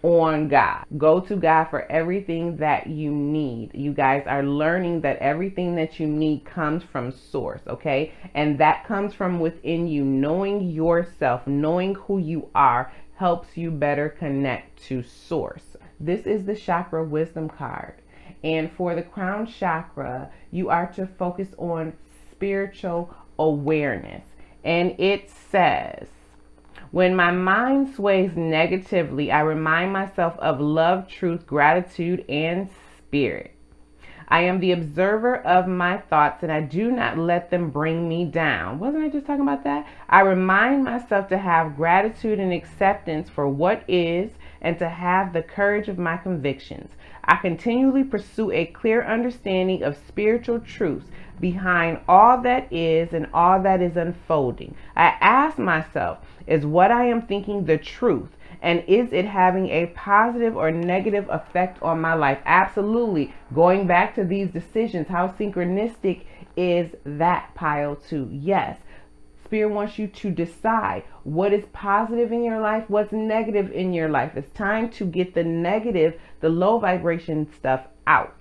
on God. Go to God for everything that you need. You guys are learning that everything that you need comes from source, okay? And that comes from within you. Knowing yourself, knowing who you are, helps you better connect to source. This is the chakra wisdom card. And for the crown chakra, you are to focus on spiritual awareness. And it says, when my mind sways negatively, I remind myself of love, truth, gratitude, and spirit. I am the observer of my thoughts, and I do not let them bring me down. Wasn't I just talking about that? I remind myself to have gratitude and acceptance for what is, and to have the courage of my convictions. I continually pursue a clear understanding of spiritual truths behind all that is and all that is unfolding. I ask myself, is what I am thinking the truth? And is it having a positive or negative effect on my life? Absolutely. Going back to these decisions, how synchronistic is that pile too? Yes. Spirit wants you to decide what is positive in your life, what's negative in your life. It's time to get the negative, the low vibration stuff out.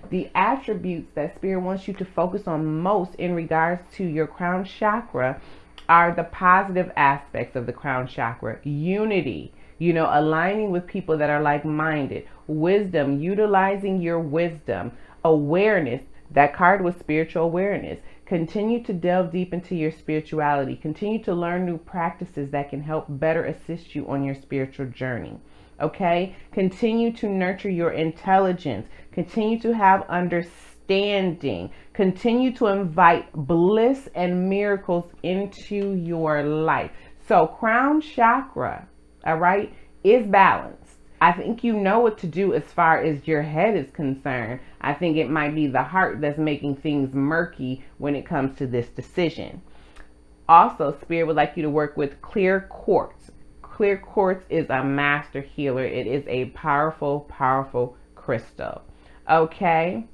The attributes that Spirit wants you to focus on most in regards to your crown chakra are the positive aspects of the crown chakra: unity, aligning with people that are like-minded. Wisdom, utilizing your wisdom. Awareness, that card was spiritual awareness. Continue to delve deep into your spirituality. Continue to learn new practices that can help better assist you on your spiritual journey. Okay? Continue to nurture your intelligence. Continue to have understanding. Continue to invite bliss and miracles into your life. So, crown chakra, all right, is balanced. I think you know what to do as far as your head is concerned. I think it might be the heart that's making things murky when it comes to this decision. Also, Spirit would like you to work with clear quartz. Clear quartz is a master healer. It is a powerful, powerful crystal. Okay.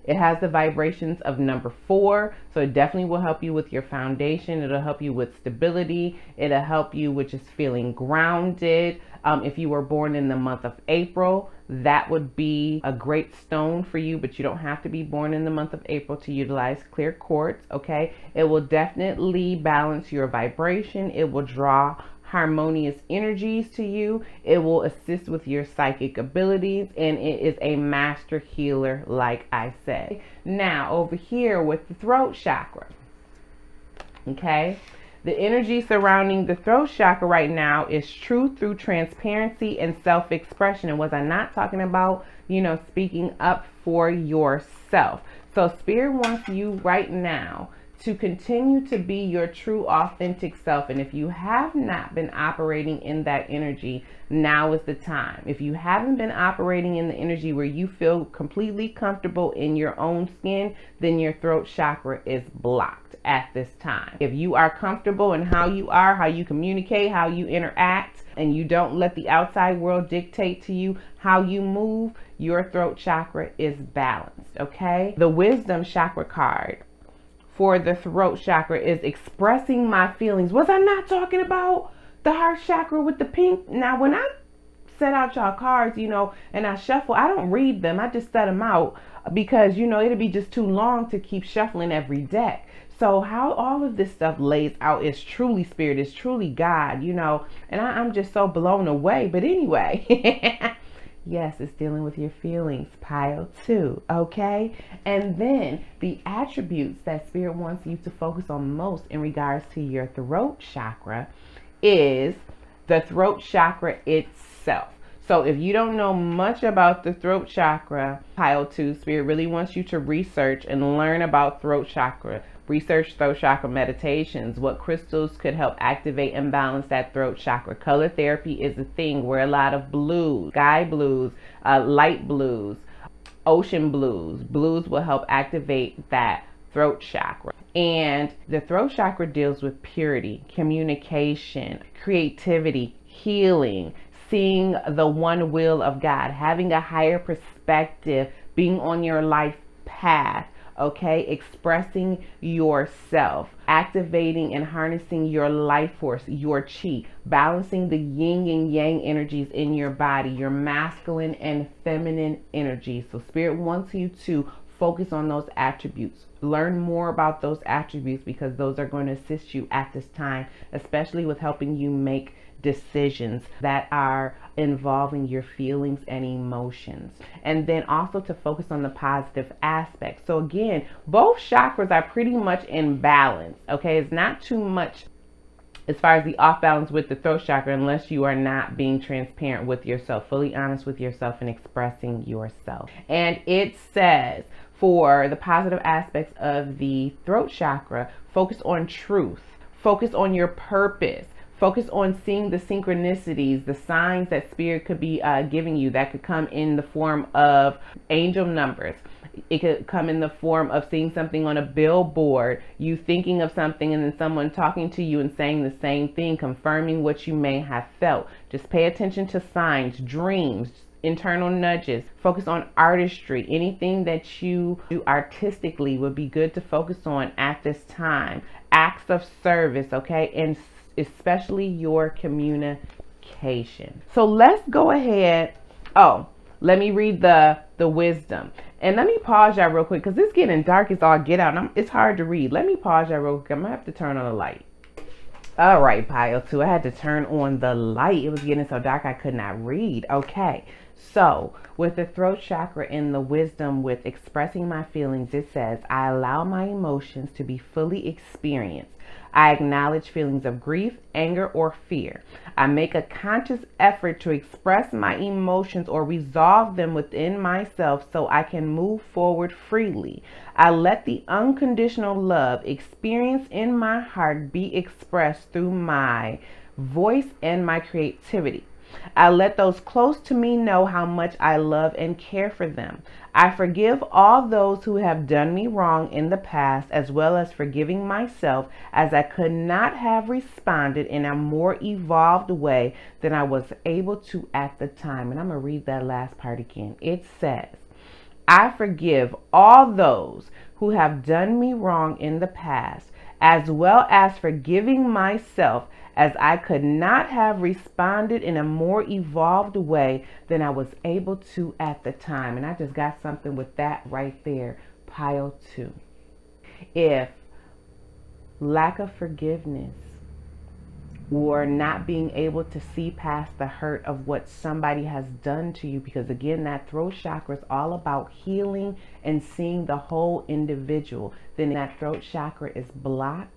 It has the vibrations of number 4, so it definitely will help you with your foundation. It'll help you with stability. It'll help you with just feeling grounded. If you were born in the month of April, that would be a great stone for you, but you don't have to be born in the month of April to utilize clear quartz, okay? It will definitely balance your vibration. It will draw harmonious energies to you. It will assist with your psychic abilities, and it is a master healer, like I said. Now, over here with the throat chakra, okay? The energy surrounding the throat chakra right now is truth through transparency and self-expression. And was I not talking about, speaking up for yourself? So Spirit wants you right now to continue to be your true authentic self. And if you have not been operating in that energy, now is the time. If you haven't been operating in the energy where you feel completely comfortable in your own skin, then your throat chakra is blocked at this time. If you are comfortable in how you are, how you communicate, how you interact, and you don't let the outside world dictate to you how you move, your throat chakra is balanced, okay? The wisdom chakra card for the throat chakra is expressing my feelings. Was I not talking about the heart chakra with the pink? Now, when I set out y'all cards, and I shuffle, I don't read them. I just set them out because, it'll be just too long to keep shuffling every deck. So how all of this stuff lays out is truly Spirit, is truly God, and I'm just so blown away. But anyway, yes, it's dealing with your feelings, pile 2, okay? And then the attributes that Spirit wants you to focus on most in regards to your throat chakra is the throat chakra itself. So if you don't know much about the throat chakra, pile 2, Spirit really wants you to research and learn about throat chakra. Research throat chakra meditations, what crystals could help activate and balance that throat chakra. Color therapy is a thing. Wear a lot of blues, sky blues, light blues, ocean blues. Blues will help activate that throat chakra. And the throat chakra deals with purity, communication, creativity, healing, seeing the one will of God, having a higher perspective, being on your life path. Okay, expressing yourself, activating and harnessing your life force, your chi, balancing the yin and yang energies in your body, your masculine and feminine energies. So Spirit wants you to focus on those attributes. Learn more about those attributes because those are going to assist you at this time, especially with helping you make decisions that are involving your feelings and emotions. And then also to focus on the positive aspects. So again, both chakras are pretty much in balance. Okay, it's not too much as far as the off balance with the throat chakra unless you are not being transparent with yourself, fully honest with yourself and expressing yourself. And it says for the positive aspects of the throat chakra, focus on truth, focus on your purpose. Focus on seeing the synchronicities, the signs that Spirit could be giving you that could come in the form of angel numbers. It could come in the form of seeing something on a billboard, you thinking of something and then someone talking to you and saying the same thing, confirming what you may have felt. Just pay attention to signs, dreams, internal nudges. Focus on artistry. Anything that you do artistically would be good to focus on at this time. Acts of service, okay? And especially your communication. So let's go ahead. Oh, let me read the wisdom. And let me pause y'all real quick because it's getting dark as all get out. It's hard to read. Let me pause y'all real quick. I'm going to have to turn on the light. All right, pile two. I had to turn on the light. It was getting so dark I could not read. Okay. So, with the throat chakra in the wisdom with expressing my feelings, it says, I allow my emotions to be fully experienced. I acknowledge feelings of grief, anger, or fear. I make a conscious effort to express my emotions or resolve them within myself so I can move forward freely. I let the unconditional love experienced in my heart be expressed through my voice and my creativity. I let those close to me know how much I love and care for them. I forgive all those who have done me wrong in the past, as well as forgiving myself, as I could not have responded in a more evolved way than I was able to at the time. And I'm going to read that last part again. It says, I forgive all those who have done me wrong in the past, as well as forgiving myself, as I could not have responded in a more evolved way than I was able to at the time. And I just got something with that right there. Pile two. If lack of forgiveness or not being able to see past the hurt of what somebody has done to you, because again, that throat chakra is all about healing and seeing the whole individual, then that throat chakra is blocked,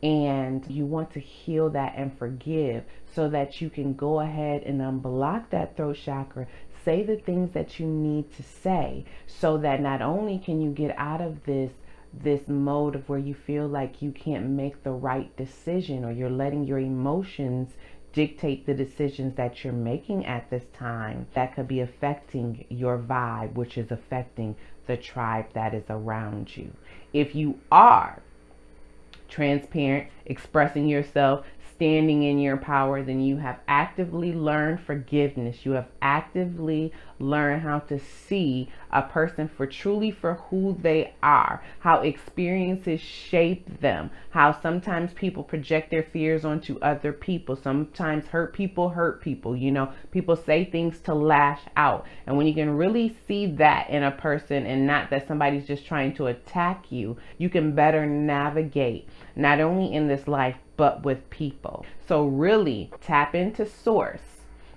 and you want to heal that and forgive so that you can go ahead and unblock that throat chakra, say the things that you need to say, so that not only can you get out of this mode of where you feel like you can't make the right decision, or you're letting your emotions dictate the decisions that you're making at this time, that could be affecting your vibe, which is affecting the tribe that is around you. If you are transparent, expressing yourself, standing in your power, then you have actively learned forgiveness. You have actively learned how to see a person for truly for who they are, how experiences shape them, how sometimes people project their fears onto other people. Sometimes hurt people. You know, people say things to lash out. And when you can really see that in a person and not that somebody's just trying to attack you, you can better navigate not only in this life, but with people. So really tap into source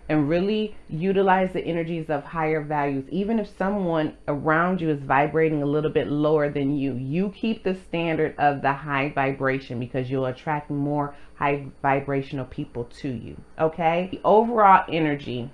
and really utilize the energies of higher values. Even if someone around you is vibrating a little bit lower than you, you keep the standard of the high vibration, because you'll attract more high vibrational people to you. Okay? The overall energy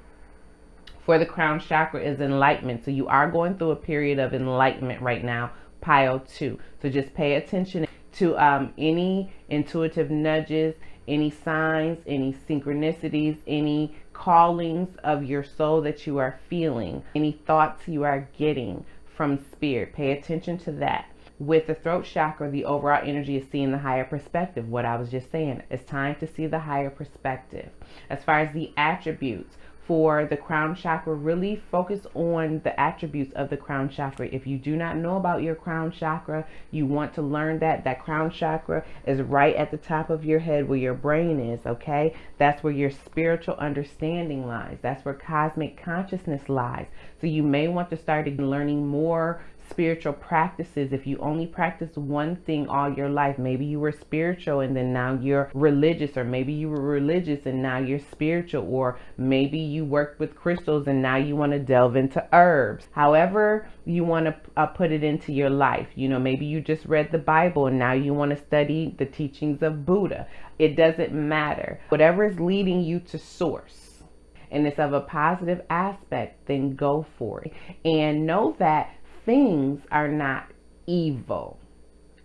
for the crown chakra is enlightenment. So you are going through a period of enlightenment right now, pile two. So just pay attention to any intuitive nudges, any signs, any synchronicities, any callings of your soul that you are feeling, any thoughts you are getting from spirit. Pay attention to that. With the throat chakra, the overall energy is seeing the higher perspective. What I was just saying, it's time to see the higher perspective. As far as the attributes for the crown chakra, really focus on the attributes of the crown chakra. If you do not know about your crown chakra, you want to learn that crown chakra is right at the top of your head where your brain is, okay? That's where your spiritual understanding lies. That's where cosmic consciousness lies. So you may want to start learning more spiritual practices. If you only practice one thing all your life, maybe you were spiritual and then now you're religious, or maybe you were religious and now you're spiritual, or maybe you worked with crystals and now you want to delve into herbs. However you want to put it into your life. You know, maybe you just read the Bible and now you want to study the teachings of Buddha. It doesn't matter. Whatever is leading you to source and it's of a positive aspect, then go for it. And know that things are not evil,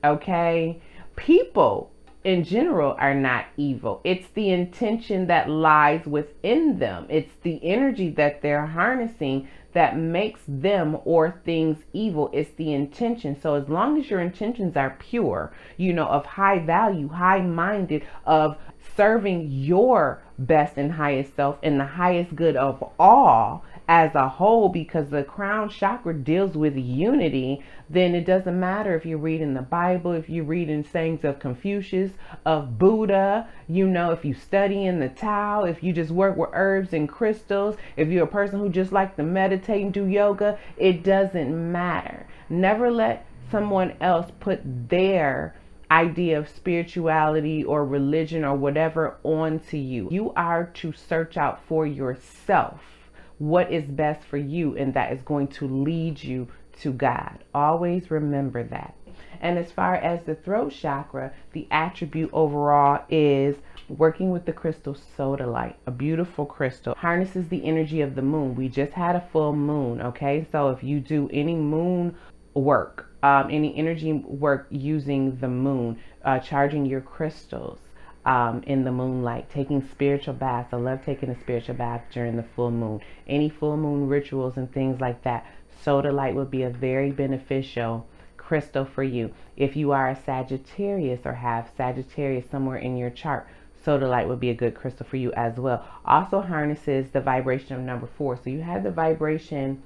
okay? People in general are not evil. It's the intention that lies within them. It's the energy that they're harnessing that makes them or things evil. It's the intention. So as long as your intentions are pure, you know, of high value, high minded, of serving your best and highest self and the highest good of all as a whole, because the crown chakra deals with unity, then it doesn't matter if you're reading the Bible, if you're reading sayings of Confucius, of Buddha, you know, if you study in the Tao, if you just work with herbs and crystals, if you're a person who just like to meditate and do yoga, it doesn't matter. Never let someone else put their idea of spirituality or religion or whatever onto you. You are to search out for yourself what is best for you, and that is going to lead you to God. Always remember that. And as far as the throat chakra, the attribute overall is working with the crystal sodalite, a beautiful crystal. Harnesses the energy of the moon. We just had a full moon, okay? So if you do any moon work, any energy work using the moon, charging your crystals, in the moonlight, taking spiritual baths. I love taking a spiritual bath during the full moon. Any full moon rituals and things like that. Sodalite would be a very beneficial crystal for you. If you are a Sagittarius or have Sagittarius somewhere in your chart, sodalite would be a good crystal for you as well. Also harnesses the vibration of number 4. So you have the vibration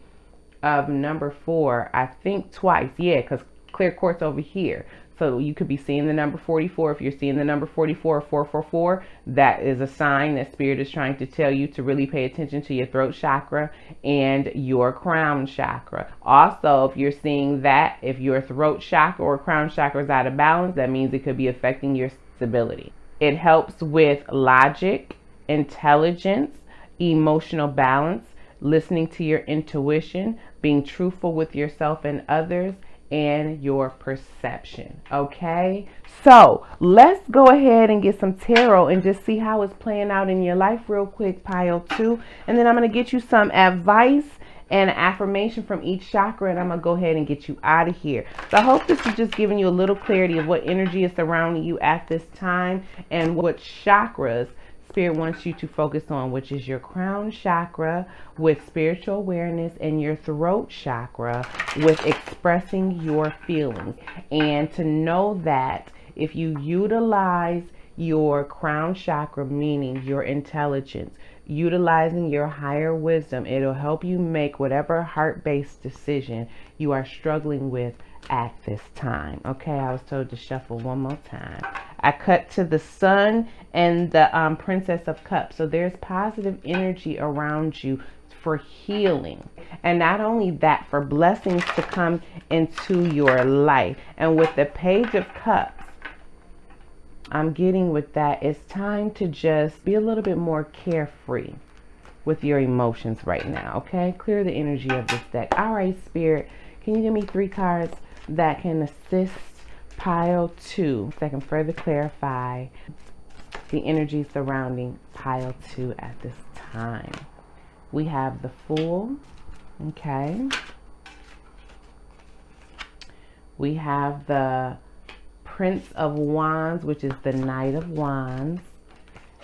of number 4, I think twice. Yeah, because clear quartz over here. So you could be seeing the number 44. If you're seeing the number 44 or 444, that is a sign that Spirit is trying to tell you to really pay attention to your throat chakra and your crown chakra. Also, if you're seeing that, if your throat chakra or crown chakra is out of balance, that means it could be affecting your stability. It helps with logic, intelligence, emotional balance, listening to your intuition, being truthful with yourself and others, and your perception. Okay, so let's go ahead and get some tarot and just see how it's playing out in your life real quick, pile 2, and then I'm going to get you some advice and affirmation from each chakra, and I'm going to go ahead and get you out of here. So I hope this is just giving you a little clarity of what energy is surrounding you at this time and what chakras Spirit wants you to focus on, which is your crown chakra with spiritual awareness and your throat chakra with expressing your feelings. And to know that if you utilize your crown chakra, meaning your intelligence, utilizing your higher wisdom, it'll help you make whatever heart-based decision you are struggling with at this time. Okay, I was told to shuffle one more time. I cut to the Sun and the Princess of Cups. So there's positive energy around you for healing. And not only that, for blessings to come into your life. And with the Page of Cups, I'm getting with that, it's time to just be a little bit more carefree with your emotions right now. Okay, clear the energy of this deck. All right, Spirit, can you give me 3 cards that can assist pile 2 that can further clarify the energy surrounding pile 2 at this time? We have the Fool. Okay, we have the Prince of Wands, which is the Knight of Wands,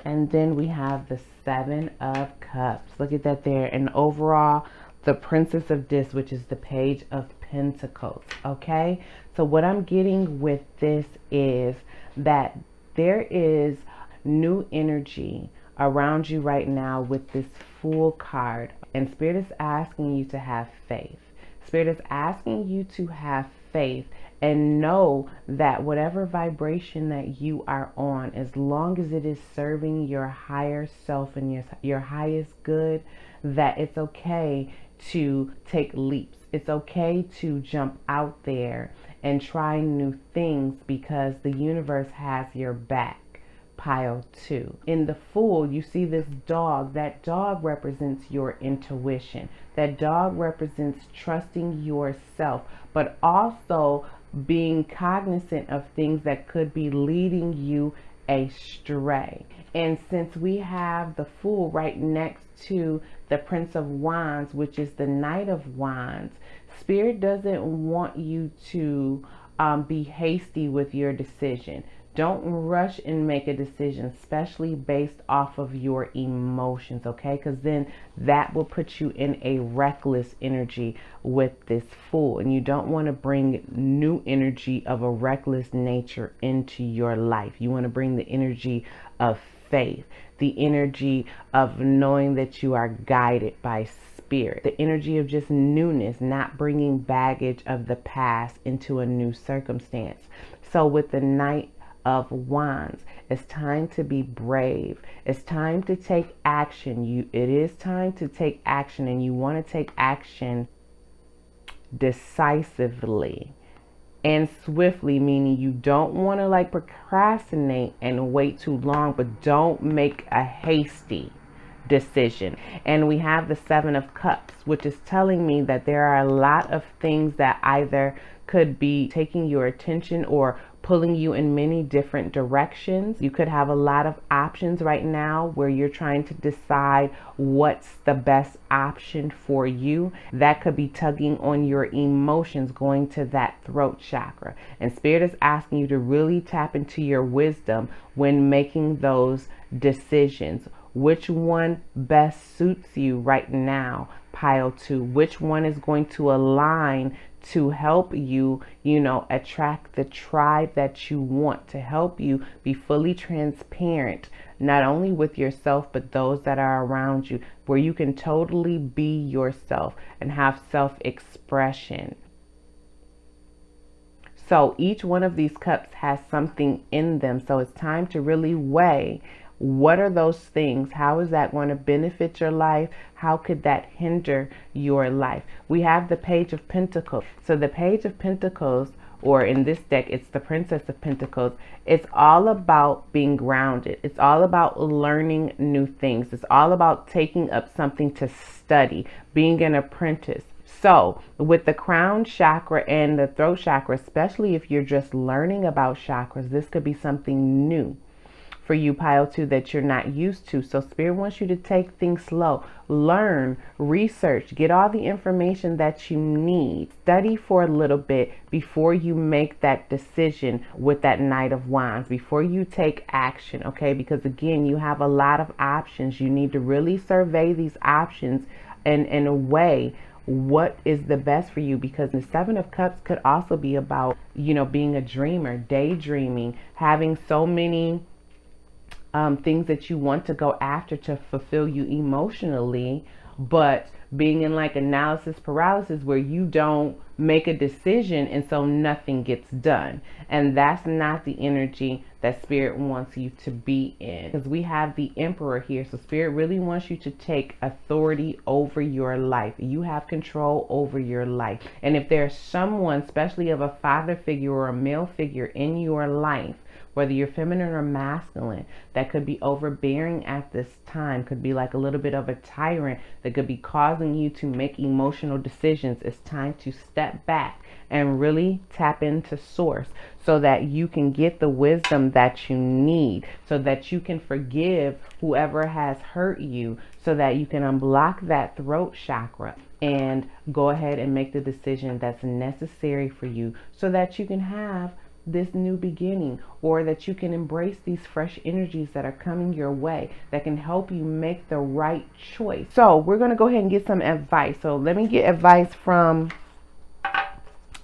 and then we have the 7 of Cups. Look at that there. And overall, the Princess of Discs, which is the Page of Pentacles. Okay, so what I'm getting with this is that there is new energy around you right now with this Fool card, and Spirit is asking you to have faith. Spirit is asking you to have faith and know that whatever vibration that you are on, as long as it is serving your higher self and your highest good, that it's okay to take leaps. It's okay to jump out there and try new things because the universe has your back. Pile 2. In the Fool, you see this dog. That dog represents your intuition. That dog represents trusting yourself, but also being cognizant of things that could be leading you astray. And since we have the Fool right next to the Prince of Wands, which is the Knight of Wands, Spirit doesn't want you to be hasty with your decision. Don't rush and make a decision, especially based off of your emotions, okay? Because then that will put you in a reckless energy with this Fool. And you don't want to bring new energy of a reckless nature into your life. You want to bring the energy of faith, the energy of knowing that you are guided by Spirit, the energy of just newness, not bringing baggage of the past into a new circumstance. So with the Knight of Wands, it's time to be brave. It's time to take action. It is time to take action, and you want to take action decisively. and swiftly, meaning you don't want to like procrastinate and wait too long, but don't make a hasty decision. And we have the Seven of Cups, which is telling me that there are a lot of things that either could be taking your attention or pulling you in many different directions. You could have a lot of options right now where you're trying to decide what's the best option for you. That could be tugging on your emotions, going to that throat chakra. And Spirit is asking you to really tap into your wisdom when making those decisions. Which one best suits you right now, pile 2? Which one is going to align to help you, attract the tribe that you want, to help you be fully transparent, not only with yourself, but those that are around you, where you can totally be yourself and have self-expression. So each one of these cups has something in them. So it's time to really weigh, what are those things? How is that going to benefit your life? How could that hinder your life? We have the Page of Pentacles. So the Page of Pentacles, or in this deck, it's the Princess of Pentacles. It's all about being grounded. It's all about learning new things. It's all about taking up something to study, being an apprentice. So with the crown chakra and the throat chakra, especially if you're just learning about chakras, this could be something new for you, pile 2, that you're not used to. So Spirit wants you to take things slow, learn, research, get all the information that you need, study for a little bit before you make that decision with that Knight of Wands, before you take action, okay? Because again, you have a lot of options. You need to really survey these options and in a way, what is the best for you, because the Seven of Cups could also be about, being a dreamer, daydreaming, having so many things that you want to go after to fulfill you emotionally, but being in like analysis paralysis where you don't make a decision and so nothing gets done. And that's not the energy that Spirit wants you to be in, because we have the Emperor here. So Spirit really wants you to take authority over your life. You have control over your life. And if there's someone, especially of a father figure or a male figure in your life, whether you're feminine or masculine, that could be overbearing at this time, could be like a little bit of a tyrant that could be causing you to make emotional decisions, it's time to step back and really tap into source so that you can get the wisdom that you need, so that you can forgive whoever has hurt you, so that you can unblock that throat chakra and go ahead and make the decision that's necessary for you, so that you can have this new beginning, or that you can embrace these fresh energies that are coming your way that can help you make the right choice. So we're going to go ahead and get some advice. So let me get advice from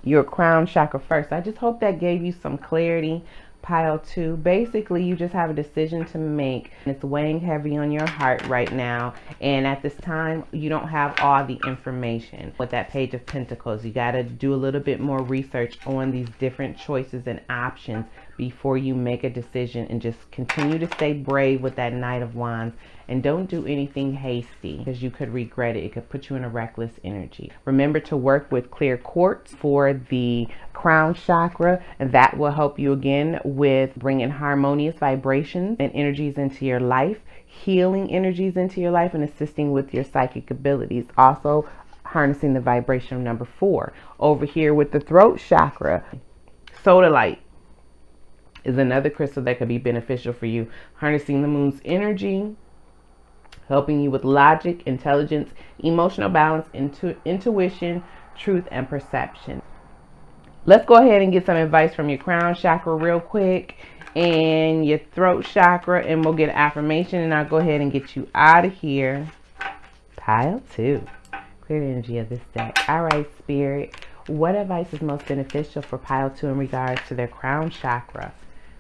your crown chakra first. I just hope that gave you some clarity, pile 2. Basically, you just have a decision to make. It's weighing heavy on your heart right now. And at this time, you don't have all the information. With that Page of Pentacles, you got to do a little bit more research on these different choices and options before you make a decision, and just continue to stay brave with that Knight of Wands. And don't do anything hasty, because you could regret it. It could put you in a reckless energy. Remember to work with clear quartz for the crown chakra, and that will help you again with bringing harmonious vibrations and energies into your life, healing energies into your life, and assisting with your psychic abilities. Also harnessing the vibration of number 4. Over here with the throat chakra, sodalite is another crystal that could be beneficial for you, harnessing the moon's energy, helping you with logic, intelligence, emotional balance, intuition, truth, and perception. Let's go ahead and get some advice from your crown chakra real quick and your throat chakra, and we'll get an affirmation, and I'll go ahead and get you out of here. Pile 2. Clear the energy of this deck. All right, Spirit. What advice is most beneficial for pile 2 in regards to their crown chakra?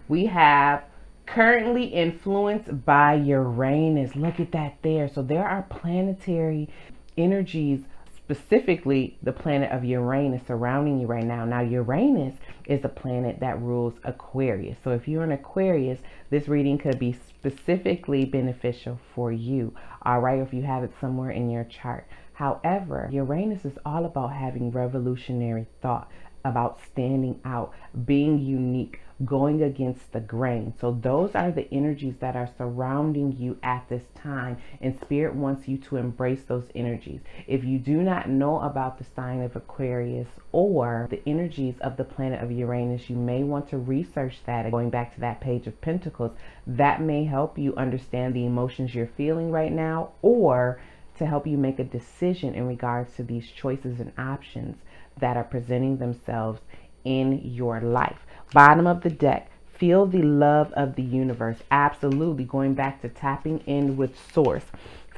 We have currently influenced by Uranus. Look at that there. So there are planetary energies, specifically the planet of Uranus, surrounding you right now. Now, Uranus is a planet that rules Aquarius. So if you're an Aquarius, this reading could be specifically beneficial for you. All right, if you have it somewhere in your chart. However, Uranus is all about having revolutionary thought, about standing out, being unique, going against the grain. So those are the energies that are surrounding you at this time, and Spirit wants you to embrace those energies. If you do not know about the sign of Aquarius or the energies of the planet of Uranus, you may want to research that. Going back to that Page of Pentacles, that may help you understand the emotions you're feeling right now, or to help you make a decision in regards to these choices and options that are presenting themselves in your life. Bottom of the deck, feel the love of the universe. Absolutely. Going back to tapping in with source.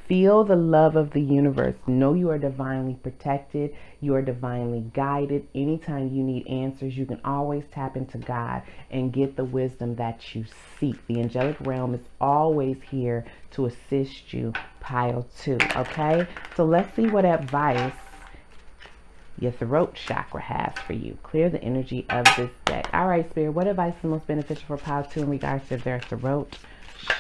Feel the love of the universe. Know you are divinely protected. You are divinely guided. Anytime you need answers, you can always tap into God and get the wisdom that you seek. The angelic realm is always here to assist you. Pile 2. Okay? So let's see what advice your throat chakra has for you. Clear the energy of this deck. All right, Spirit, what advice is most beneficial for pile 2 in regards to their throat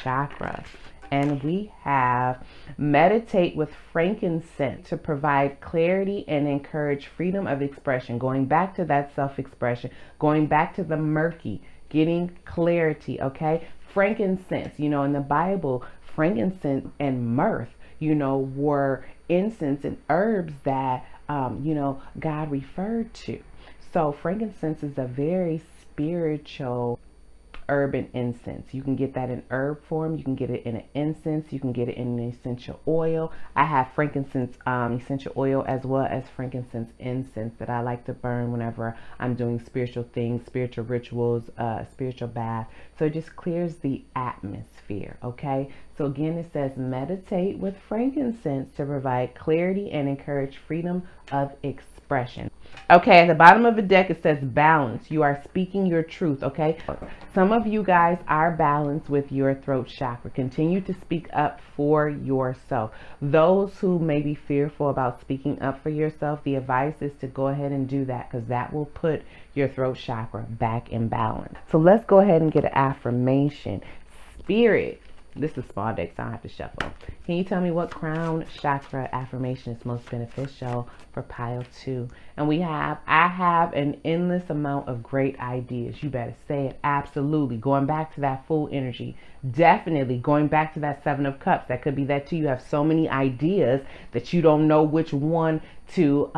chakra? And we have meditate with frankincense to provide clarity and encourage freedom of expression. Going back to that self-expression, going back to the murky, getting clarity, okay? Frankincense, you know, in the Bible, frankincense and myrrh, you know, were incense and herbs that, you know, God referred to. So frankincense is a very spiritual herb and incense. You can get that in herb form. You can get it in an incense. You can get it in an essential oil. I have frankincense essential oil as well as frankincense incense that I like to burn whenever I'm doing spiritual things, spiritual rituals, spiritual bath. So it just clears the atmosphere, okay? So again, it says meditate with frankincense to provide clarity and encourage freedom of expression. Okay, at the bottom of the deck, it says balance. You are speaking your truth, okay? Some of you guys are balanced with your throat chakra. Continue to speak up for yourself. Those who may be fearful about speaking up for yourself, the advice is to go ahead and do that, because that will put your throat chakra back in balance. So let's go ahead and get an affirmation. Spirit. This is small deck, so I don't have to shuffle. Can you tell me what crown chakra affirmation is most beneficial for pile 2? And I have an endless amount of great ideas. You better say it. Absolutely. Going back to that full energy. Definitely going back to that 7 of Cups. That could be that too. You have so many ideas that you don't know which one to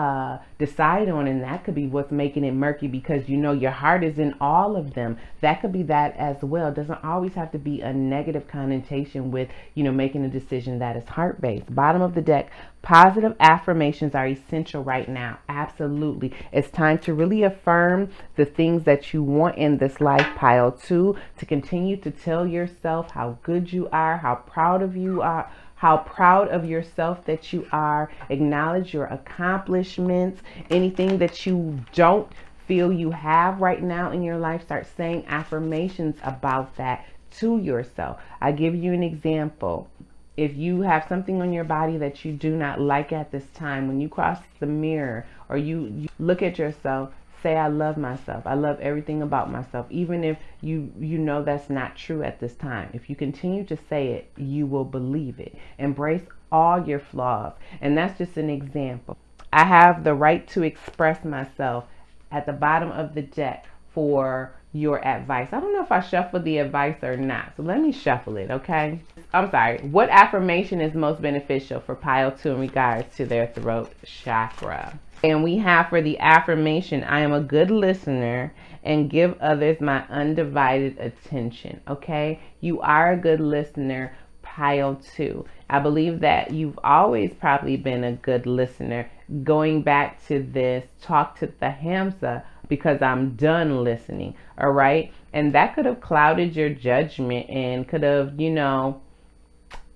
decide on, and that could be what's making it murky, because you know your heart is in all of them. That could be that as well. It doesn't always have to be a negative connotation with, you know, making a decision that is heart-based. Bottom of the deck, positive affirmations are essential right now. Absolutely. It's time to really affirm the things that you want in this life. Pile 2, to continue to tell yourself how good you are, how proud of you are, how proud of yourself that you are. Acknowledge your accomplishments. Anything that you don't feel you have right now in your life, start saying affirmations about that to yourself. I give you an example. If you have something on your body that you do not like at this time, when you cross the mirror or you look at yourself, say, I love myself. I love everything about myself. Even if you know that's not true at this time. If you continue to say it, you will believe it. Embrace all your flaws. And that's just an example. I have the right to express myself at the bottom of the deck for your advice. I don't know if I shuffled the advice or not, so let me shuffle it, okay? I'm sorry. What affirmation is most beneficial for pile 2 in regards to their throat chakra? And we have for the affirmation, I am a good listener and give others my undivided attention, okay? You are a good listener, pile 2. I believe that you've always probably been a good listener. Going back to this, talk to the Hamza because I'm done listening, all right? And that could have clouded your judgment and could have, you know,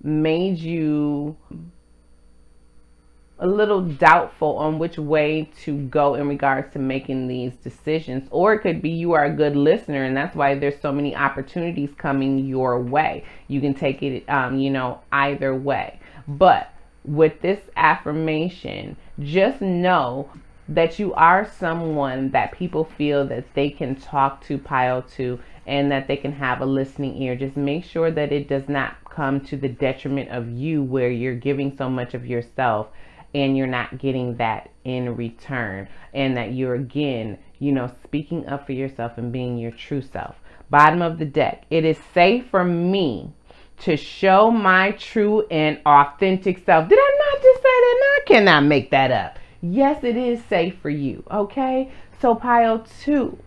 made you a little doubtful on which way to go in regards to making these decisions. Or it could be you are a good listener and that's why there's so many opportunities coming your way. You can take it, you know, either way. But with this affirmation, just know that you are someone that people feel that they can talk to, pile to, and that they can have a listening ear. Just make sure that it does not come to the detriment of you where you're giving so much of yourself and you're not getting that in return, and that you're again, speaking up for yourself and being your true self. Bottom of the deck. It is safe for me to show my true and authentic self. Did I not just say that? No, I cannot make that up. Yes, it is safe for you. Okay? So pile 2.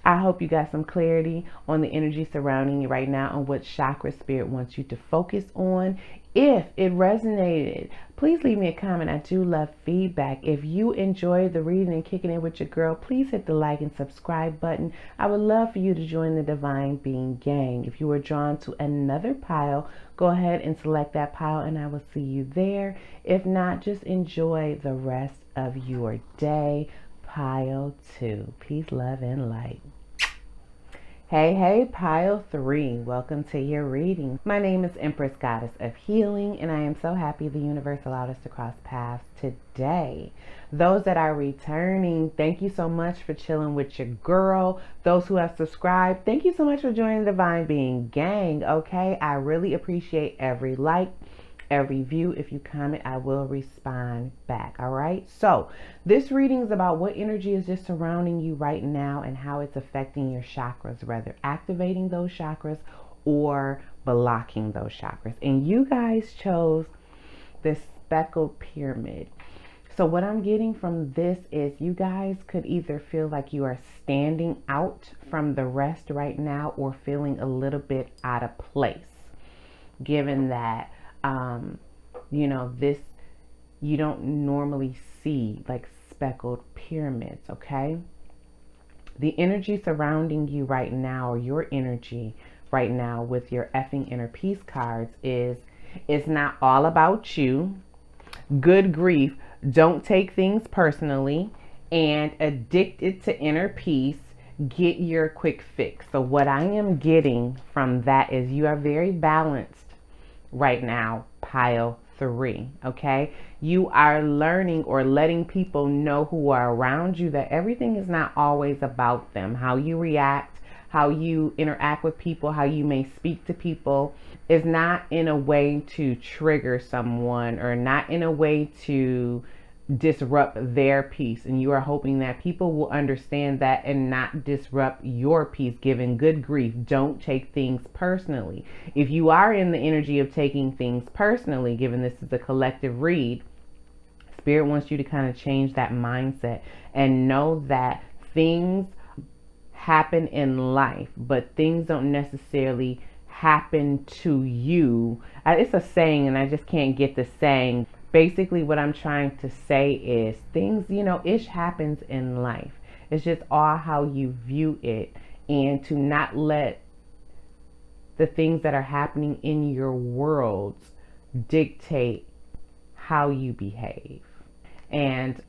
I hope you got some clarity on the energy surrounding you right now, on what chakra spirit wants you to focus on. If it resonated, please leave me a comment. I do love feedback. If you enjoyed the reading and kicking it with your girl, please hit the like and subscribe button. I would love for you to join the Divine Being Gang. If you were drawn to another pile, go ahead and select that pile and I will see you there. If not, just enjoy the rest of your day. Pile 2. Peace, love, and light. Hey, pile 3. Welcome to your reading. My name is Empress, Goddess of Healing, and I am so happy the universe allowed us to cross paths today. Those that are returning, thank you so much for chilling with your girl. Those who have subscribed, thank you so much for joining the Divine Being Gang, okay? I really appreciate every like, every view. If you comment, I will respond back. All right. So this reading is about what energy is just surrounding you right now and how it's affecting your chakras, whether activating those chakras or blocking those chakras. And you guys chose the speckled pyramid. So what I'm getting from this is you guys could either feel like you are standing out from the rest right now or feeling a little bit out of place, given that this, you don't normally see like speckled pyramids, okay? The energy surrounding you right now, or your energy right now with your effing inner peace cards, is it's not all about you. Good grief, don't take things personally, and addicted to inner peace, get your quick fix. So what I am getting from that is you are very balanced right now, pile 3, okay? You are learning or letting people know who are around you that everything is not always about them. How you react, how you interact with people, how you may speak to people is not in a way to trigger someone or not in a way to disrupt their peace, and you are hoping that people will understand that and not disrupt your peace. Given good grief, don't take things personally. If you are in the energy of taking things personally, given this is a collective read, Spirit wants you to kind of change that mindset and know that things happen in life, but things don't necessarily happen to you. It's a saying and I just can't get the saying. Basically, what I'm trying to say is things, ish happens in life. It's just all how you view it, and to not let the things that are happening in your worlds dictate how you behave, and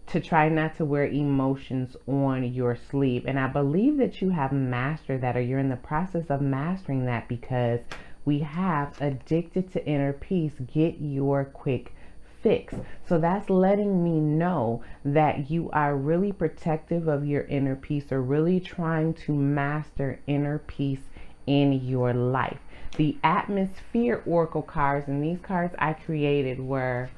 to try not to wear emotions on your sleeve. And I believe that you have mastered that, or you're in the process of mastering that, because we have addicted to inner peace, get your quick fix. So that's letting me know that you are really protective of your inner peace, or really trying to master inner peace in your life. The atmosphere oracle cards, and these cards I created, were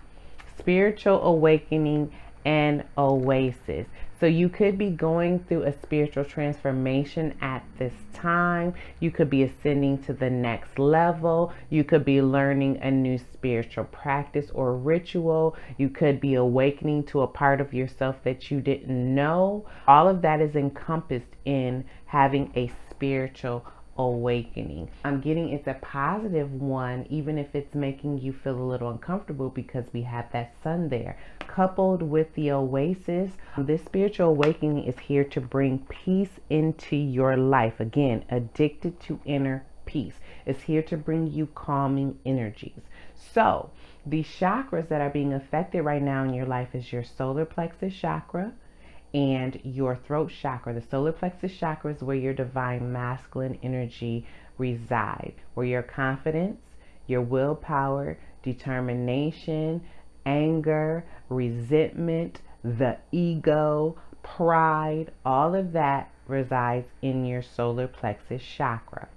spiritual awakening and oasis. So you could be going through a spiritual transformation at this time. You could be ascending to the next level. You could be learning a new spiritual practice or ritual. You could be awakening to a part of yourself that you didn't know. All of that is encompassed in having a spiritual awakening. I'm getting it's a positive one, even if it's making you feel a little uncomfortable, because we have that sun there. Coupled with the oasis, this spiritual awakening is here to bring peace into your life. Again, addicted to inner peace. It's here to bring you calming energies. So the chakras that are being affected right now in your life is your solar plexus chakra and your throat chakra. The solar plexus chakra is where your divine masculine energy resides, where your confidence, your willpower, determination, anger, resentment, the ego, pride, all of that resides in your solar plexus chakra.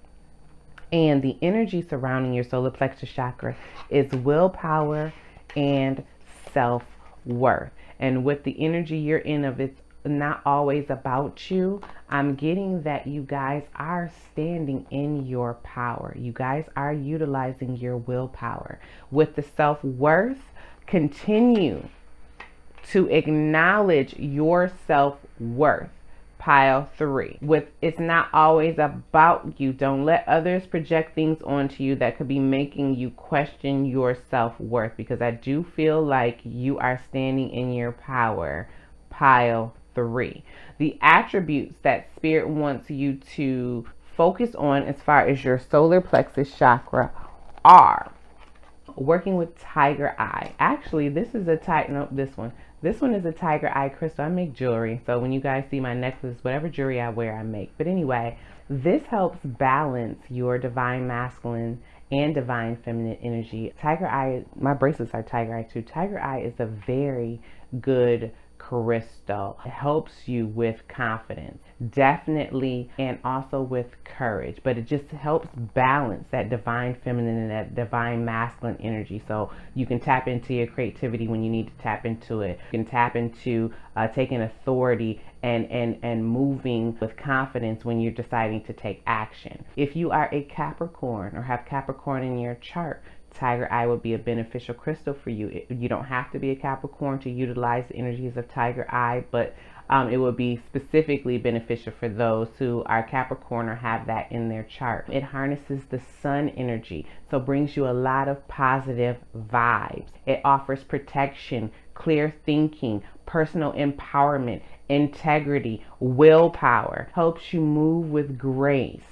And the energy surrounding your solar plexus chakra is willpower, and self-worth. And with the energy you're in of it's not always about you, I'm getting that you guys are standing in your power. You guys are utilizing your willpower. With the self-worth, continue to acknowledge your self-worth. Pile 3. With it's not always about you. Don't let others project things onto you that could be making you question your self-worth, because I do feel like you are standing in your power. Pile 3. The attributes that Spirit wants you to focus on as far as your solar plexus chakra are working with tiger eye. Actually, this is a this one is a tiger eye crystal. I make jewelry, so when you guys see my necklace, whatever jewelry I wear, I make. But anyway, this helps balance your divine masculine and divine feminine energy. Tiger eye, my bracelets are tiger eye too. Tiger eye is a very good crystal. It helps you with confidence, definitely, and also with courage, but it just helps balance that divine feminine and that divine masculine energy, so you can tap into your creativity when you need to tap into it. You can tap into taking authority and moving with confidence when you're deciding to take action. If you are a Capricorn or have Capricorn in your chart, Tiger eye would be a beneficial crystal for you. You don't have to be a Capricorn to utilize the energies of tiger eye, but it would be specifically beneficial for those who are Capricorn or have that in their chart. It harnesses the sun energy, so brings you a lot of positive vibes. It offers protection, clear thinking, personal empowerment, integrity, willpower, helps you move with grace,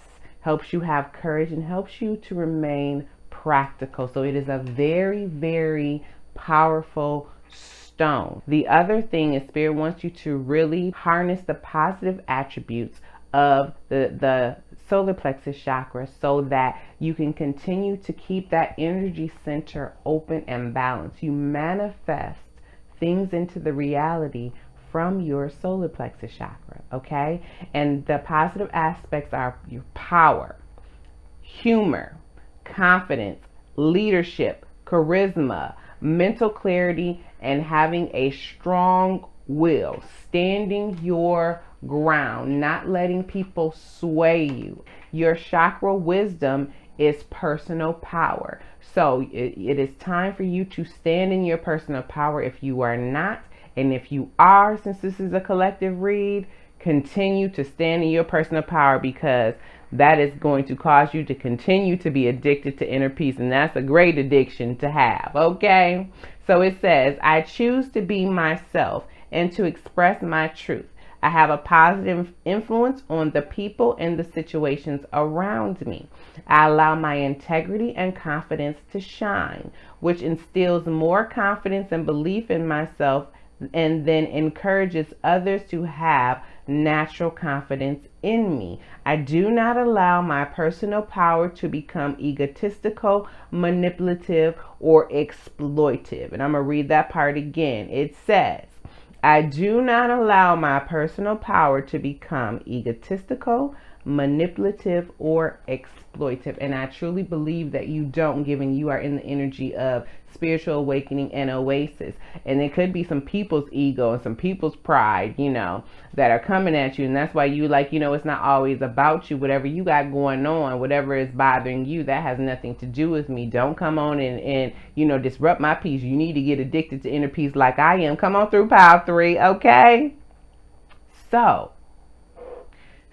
helps you have courage, and helps you to remain practical. So it is a very, very powerful stone. The other thing is Spirit wants you to really harness the positive attributes of the solar plexus chakra so that you can continue to keep that energy center open and balanced. You manifest things into the reality from your solar plexus chakra, okay? And the positive aspects are your power, humor, confidence, leadership, charisma, mental clarity, and having a strong will, standing your ground, not letting people sway you. Your chakra wisdom is personal power. So it is time for you to stand in your personal power if you are not. And if you are, since this is a collective read, continue to stand in your personal power, because that is going to cause you to continue to be addicted to inner peace. And that's a great addiction to have, okay? So it says, I choose to be myself and to express my truth. I have a positive influence on the people and the situations around me. I allow my integrity and confidence to shine, which instills more confidence and belief in myself, and then encourages others to have natural confidence in me. I do not allow my personal power to become egotistical, manipulative, or exploitive. And I'm going to read that part again. It says, I do not allow my personal power to become egotistical, manipulative, or exploitive. And I truly believe that you don't, given you are in the energy of spiritual awakening and oasis. And it could be some people's ego and some people's pride, that are coming at you. And that's why you it's not always about you. Whatever you got going on, whatever is bothering you, that has nothing to do with me. Don't come on and disrupt my peace. You need to get addicted to inner peace like I am. Come on through pile 3, okay? So,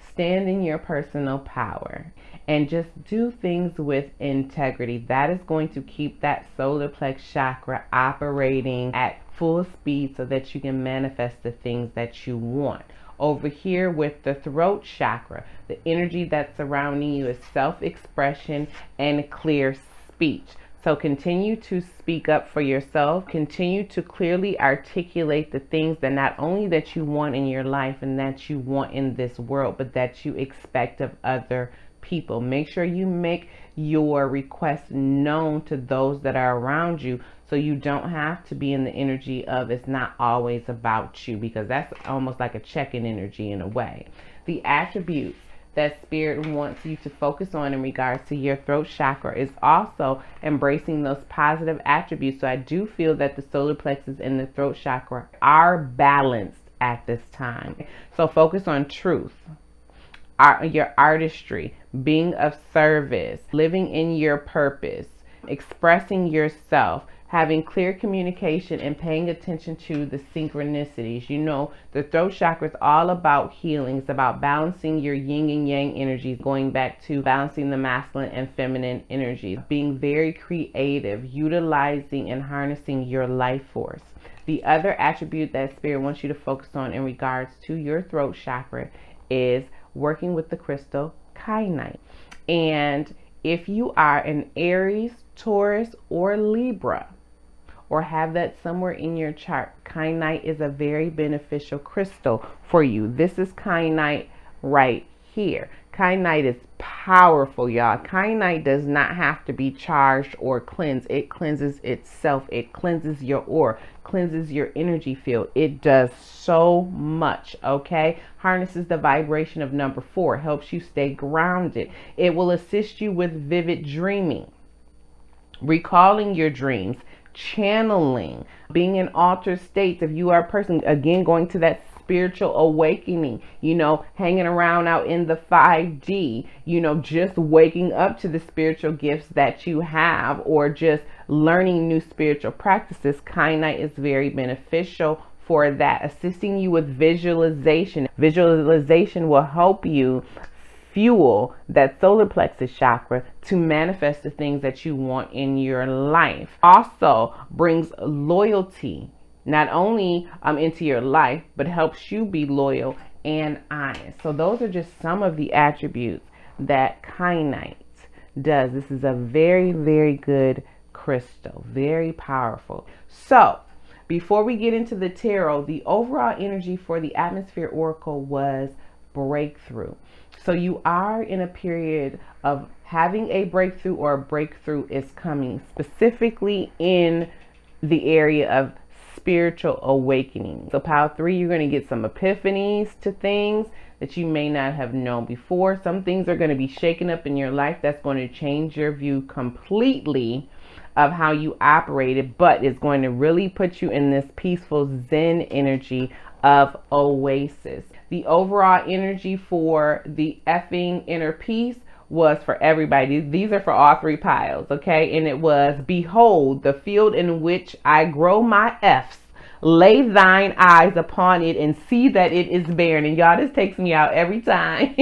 stand in your personal power and just do things with integrity. That is going to keep that solar plex chakra operating at full speed so that you can manifest the things that you want. Over here with the throat chakra, the energy that's surrounding you is self-expression and clear speech. So continue to speak up for yourself. Continue to clearly articulate the things that not only that you want in your life and that you want in this world, but that you expect of other people. Make sure you make your requests known to those that are around you, so you don't have to be in the energy of it's not always about you, because that's almost like a check-in energy in a way. The attributes that Spirit wants you to focus on in regards to your throat chakra is also embracing those positive attributes. So I do feel that the solar plexus and the throat chakra are balanced at this time. So focus on truth, your artistry, being of service, living in your purpose, expressing yourself, having clear communication, and paying attention to the synchronicities. You know, the throat chakra is all about healing. It's about balancing your yin and yang energies, going back to balancing the masculine and feminine energies, being very creative, utilizing and harnessing your life force. The other attribute that Spirit wants you to focus on in regards to your throat chakra is working with the crystal kyanite. And if you are an Aries, Taurus, or Libra, or have that somewhere in your chart, kyanite is a very beneficial crystal for you. This is kyanite right here. Kyanite is powerful, y'all. Kyanite does not have to be charged or cleansed. It cleanses itself. It cleanses your aura, cleanses your energy field. It does so much, okay? Harnesses the vibration of number 4, helps you stay grounded. It will assist you with vivid dreaming, recalling your dreams, channeling, being in altered states. If you are a person, again, going to that spiritual awakening, you know, hanging around out in the 5D, you know, just waking up to the spiritual gifts that you have, or just learning new spiritual practices, kyanite is very beneficial for that, assisting you with visualization. Visualization will help you fuel that solar plexus chakra to manifest the things that you want in your life. Also brings loyalty, not only into your life, but helps you be loyal and honest. So those are just some of the attributes that kyanite does. This is a very, very good crystal, very powerful. So before we get into the tarot, the overall energy for the atmosphere oracle was breakthrough. So you are in a period of having a breakthrough, or a breakthrough is coming, specifically in the area of spiritual awakening. So pile 3, you're going to get some epiphanies to things that you may not have known before. Some things are going to be shaken up in your life that's going to change your view completely of how you operated, but it's going to really put you in this peaceful Zen energy of oasis. The overall energy for the effing inner peace was for everybody. These are for all 3 piles, okay? And it was, behold, the field in which I grow my F's. Lay thine eyes upon it and see that it is barren. And y'all, this takes me out every time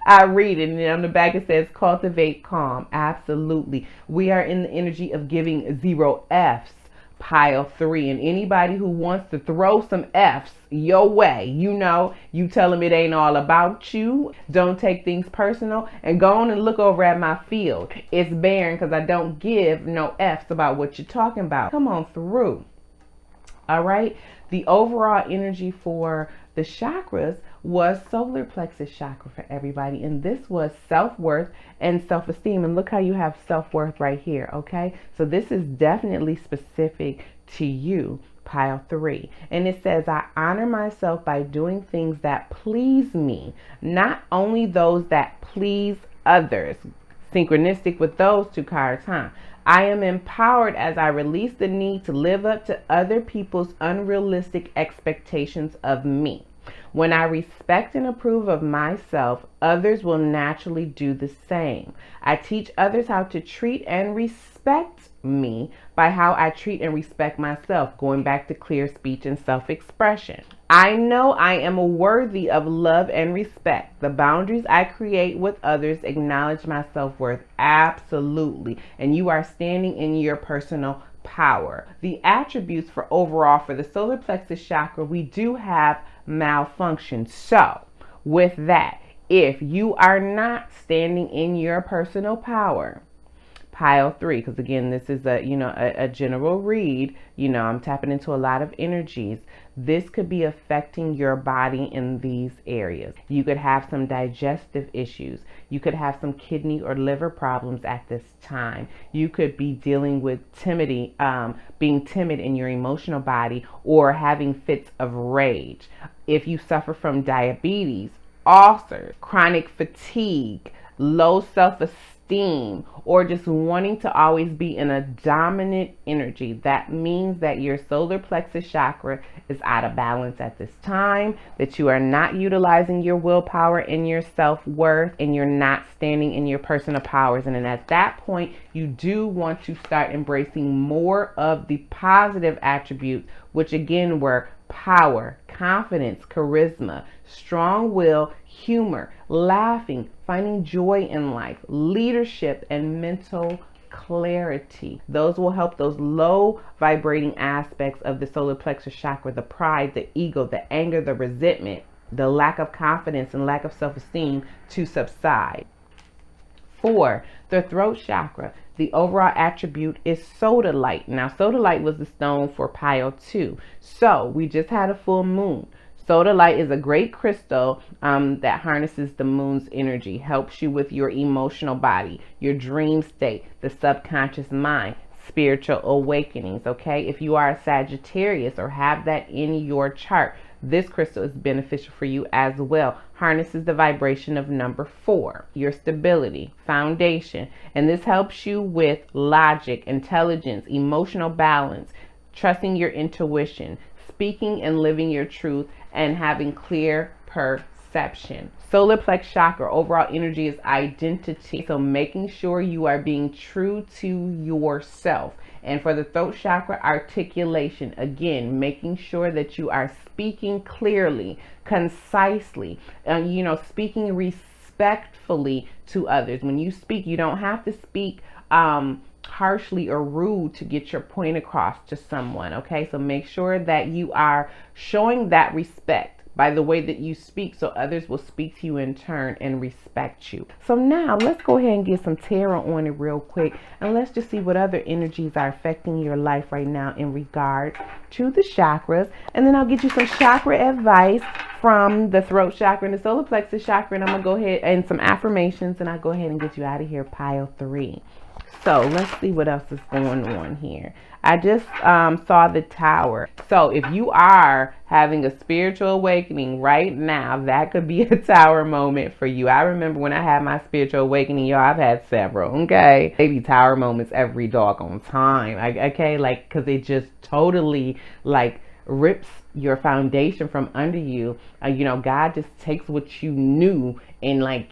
I read it. And on the back it says, cultivate calm. Absolutely. We are in the energy of giving 0 F's. Pile 3, and anybody who wants to throw some F's your way, you know, you tell them it ain't all about you. Don't take things personal, and go on and look over at my field. It's barren because I don't give no F's about what you're talking about. Come on through. All right. The overall energy for the chakras was solar plexus chakra for everybody. And this was self-worth and self-esteem. And look how you have self-worth right here. Okay. So this is definitely specific to you, pile 3. And it says, I honor myself by doing things that please me, not only those that please others. Synchronistic with those 2 cards, huh? I am empowered as I release the need to live up to other people's unrealistic expectations of me. When I respect and approve of myself, others will naturally do the same. I teach others how to treat and respect me by how I treat and respect myself, going back to clear speech and self-expression. I know I am worthy of love and respect. The boundaries I create with others acknowledge my self-worth. Absolutely. And you are standing in your personal power. The attributes for overall for the solar plexus chakra, we do have malfunction. So with that, if you are not standing in your personal power, pile 3, because again, this is a general read, I'm tapping into a lot of energies. This could be affecting your body in these areas. You could have some digestive issues. You could have some kidney or liver problems at this time. You could be dealing with being timid in your emotional body, or having fits of rage. If you suffer from diabetes, ulcers, chronic fatigue, low self-esteem, or just wanting to always be in a dominant energy, that means that your solar plexus chakra is out of balance at this time, that you are not utilizing your willpower and your self-worth, and you're not standing in your personal powers. And then at that point, you do want to start embracing more of the positive attributes, which again were power, confidence, charisma, strong will, humor, laughing, finding joy in life, leadership, and mental clarity. Those will help those low vibrating aspects of the solar plexus chakra, the pride, the ego, the anger, the resentment, the lack of confidence and lack of self-esteem, to subside. 4, the throat chakra. The overall attribute is sodalite. Now, sodalite was the stone for pile 2. So, we just had a full moon. Sodalite is a great crystal that harnesses the moon's energy, helps you with your emotional body, your dream state, the subconscious mind, spiritual awakenings, okay? If you are a Sagittarius or have that in your chart, this crystal is beneficial for you as well. Harnesses the vibration of number 4, your stability, foundation. And this helps you with logic, intelligence, emotional balance, trusting your intuition, speaking and living your truth, and having clear perception. Solar plex chakra, overall energy is identity. So making sure you are being true to yourself. And for the throat chakra, articulation. Again, making sure that you are speaking clearly, concisely, speaking respectfully to others. When you speak, you don't have to speak harshly or rude to get your point across to someone. Okay, so make sure that you are showing that respect by the way that you speak, so others will speak to you in turn and respect you. So now let's go ahead and get some tarot on it real quick, and let's just see what other energies are affecting your life right now in regard to the chakras. And then I'll get you some chakra advice from the throat chakra and the solar plexus chakra, and I'm gonna go ahead and some affirmations, and I'll go ahead and get you out of here, pile 3. So let's see what else is going on here. I just saw the Tower. So if you are having a spiritual awakening right now, that could be a Tower moment for you. I remember when I had my spiritual awakening, y'all, I've had several, okay? Maybe Tower moments every doggone time, okay? Like, because it just totally, like, rips your foundation from under you. God just takes what you knew and, like,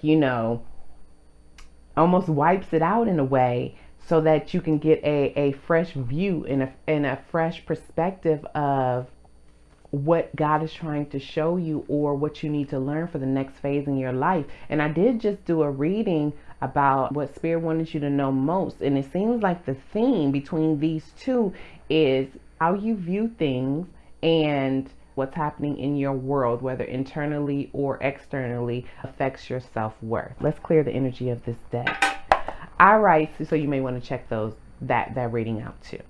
almost wipes it out in a way, so that you can get a fresh view and a fresh perspective of what God is trying to show you or what you need to learn for the next phase in your life. And I did just do a reading about what Spirit wanted you to know most. And it seems like the theme between these two is how you view things and what's happening in your world, whether internally or externally, affects your self-worth. Let's clear the energy of this deck. All right, so you may want to check that reading out too.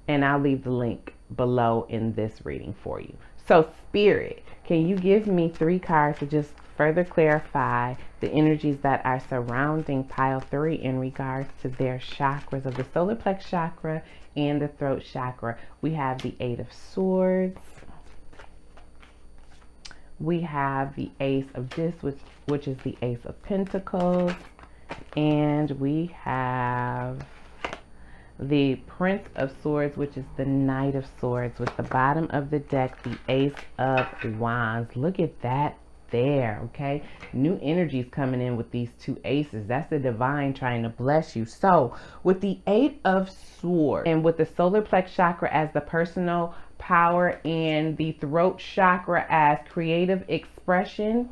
And I'll leave the link below in this reading for you. So Spirit, can you give me 3 cards to just further clarify the energies that are surrounding pile 3 in regards to their chakras of the solar plex chakra and the throat chakra? We have the 8 of Swords. We have the Ace of Discs, which is the Ace of Pentacles. And we have the Prince of Swords, which is the Knight of Swords, with the bottom of the deck, the Ace of Wands. Look at that there, okay? New energies coming in with these 2 aces. That's the divine trying to bless you. So with the 8 of Swords and with the solar plex chakra as the personal power and the throat chakra as creative expression,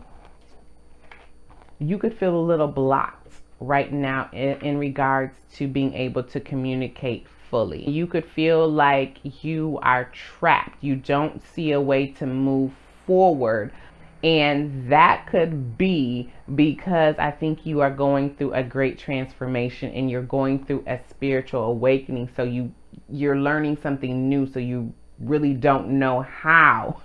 you could feel a little blocked right now in regards to being able to communicate fully. You could feel like you are trapped. You don't see a way to move forward. And that could be because I think you are going through a great transformation and you're going through a spiritual awakening. So you're learning something new. So you really don't know how